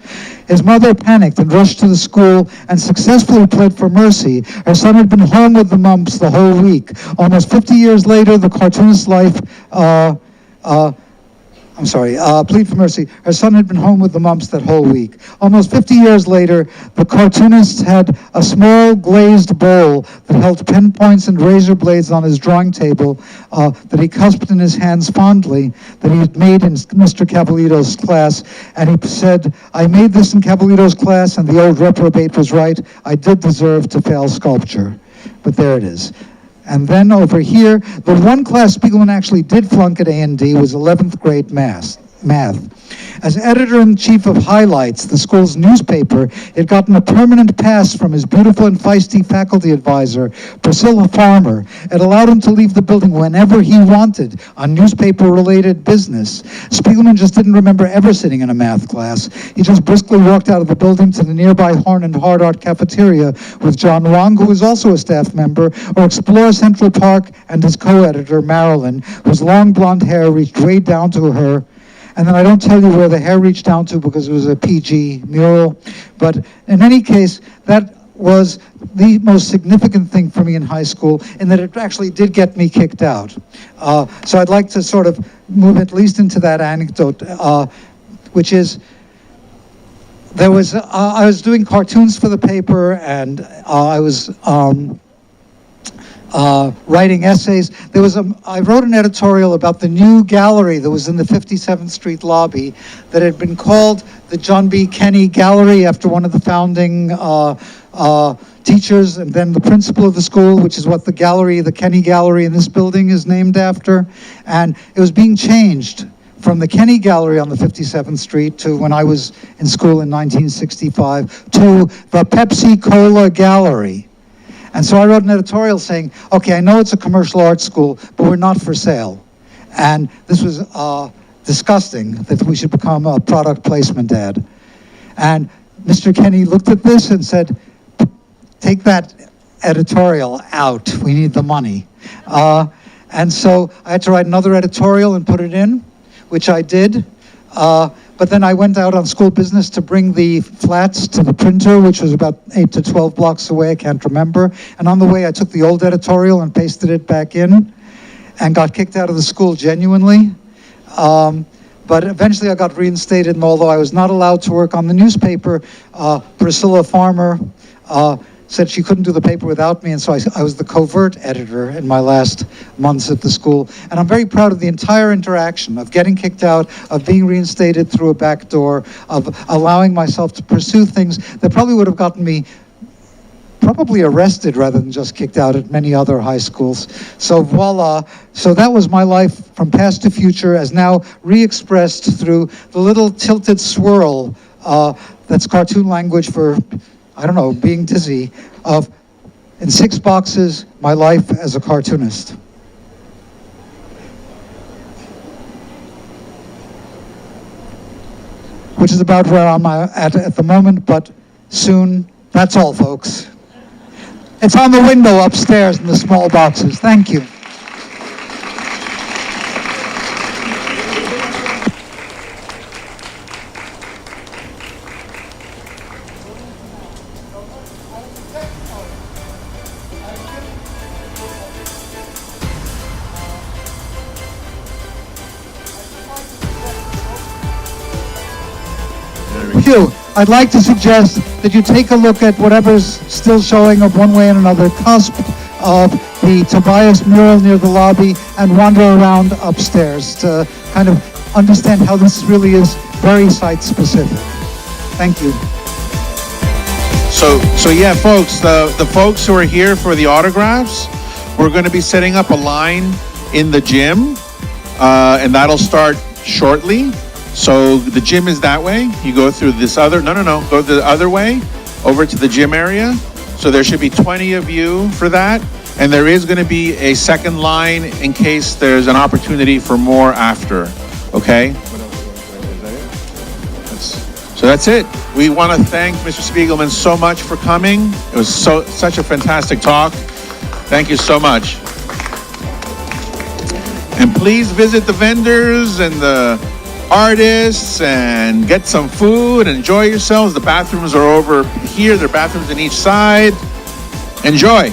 His mother panicked and rushed to the school and successfully pled for mercy. Her son had been home with the mumps the whole week. Almost 50 years later, the cartoonist's life, plead for mercy. Her son had been home with the mumps that whole week. Almost 50 years later, the cartoonist had a small glazed bowl that held pen points and razor blades on his drawing table that he cusped in his hands fondly, that he had made in Mr. Cavallito's class. And he said, "I made this in Cavallito's class, and the old reprobate was right. I did deserve to fail sculpture." But there it is. And then over here, the one class Spiegelman actually did flunk at A&D was 11th grade math. As editor-in-chief of Highlights, the school's newspaper, he had gotten a permanent pass from his beautiful and feisty faculty advisor, Priscilla Farmer. It allowed him to leave the building whenever he wanted on newspaper-related business. Spiegelman just didn't remember ever sitting in a math class. He just briskly walked out of the building to the nearby Horn and Hard Art cafeteria with John Wong, who was also a staff member, or explore Central Park and his co-editor, Marilyn, whose long blonde hair reached way down to her. And then I don't tell you where the hair reached down to because it was a PG mural. But in any case, that was the most significant thing for me in high school, in that it actually did get me kicked out. So I'd like to sort of move at least into that anecdote, which is, I was doing cartoons for the paper, and I was writing essays. I wrote an editorial about the new gallery that was in the 57th Street lobby that had been called the John B. Kenney Gallery after one of the founding teachers, and then the principal of the school, which is what the Kenney Gallery in this building is named after. And it was being changed from the Kenney Gallery on the 57th Street to, when I was in school in 1965, to the Pepsi Cola Gallery. And so I wrote an editorial saying, okay, I know it's a commercial art school, but we're not for sale. And this was disgusting, that we should become a product placement ad. And Mr. Kenney looked at this and said, take that editorial out. We need the money. And so I had to write another editorial and put it in, which I did. But then I went out on school business to bring the flats to the printer, which was about 8 to 12 blocks away, I can't remember. And on the way, I took the old editorial and pasted it back in and got kicked out of the school genuinely. But eventually I got reinstated, and although I was not allowed to work on the newspaper, Priscilla Farmer said she couldn't do the paper without me, and so I was the covert editor in my last months at the school. And I'm very proud of the entire interaction of getting kicked out, of being reinstated through a back door, of allowing myself to pursue things that probably would have gotten me arrested rather than just kicked out at many other high schools. So voila. So that was my life from past to future, as now re-expressed through the little tilted swirl that's cartoon language for, I don't know, being dizzy, of, in 6 boxes, my life as a cartoonist. which is about where I'm at the moment, but soon. That's all, folks. It's on the window upstairs in the small boxes. Thank you. I'd like to suggest that you take a look at whatever's still showing of One Way and Another, cusp of the Tobias mural near the lobby, and wander around upstairs to kind of understand how this really is very site-specific. Thank you. So yeah, folks, the folks who are here for the autographs, we're going to be setting up a line in the gym, and that'll start shortly. So the gym is that way. You go through this other, go the other way over to the gym area. So there should be 20 of you for that. And there is going to be a second line in case there's an opportunity for more after. Okay? So that's it. We want to thank Mr. Spiegelman so much for coming. It was such a fantastic talk. Thank you so much. And please visit the vendors and the artists and get some food, enjoy yourselves. The bathrooms are over here. There are bathrooms on each side. Enjoy.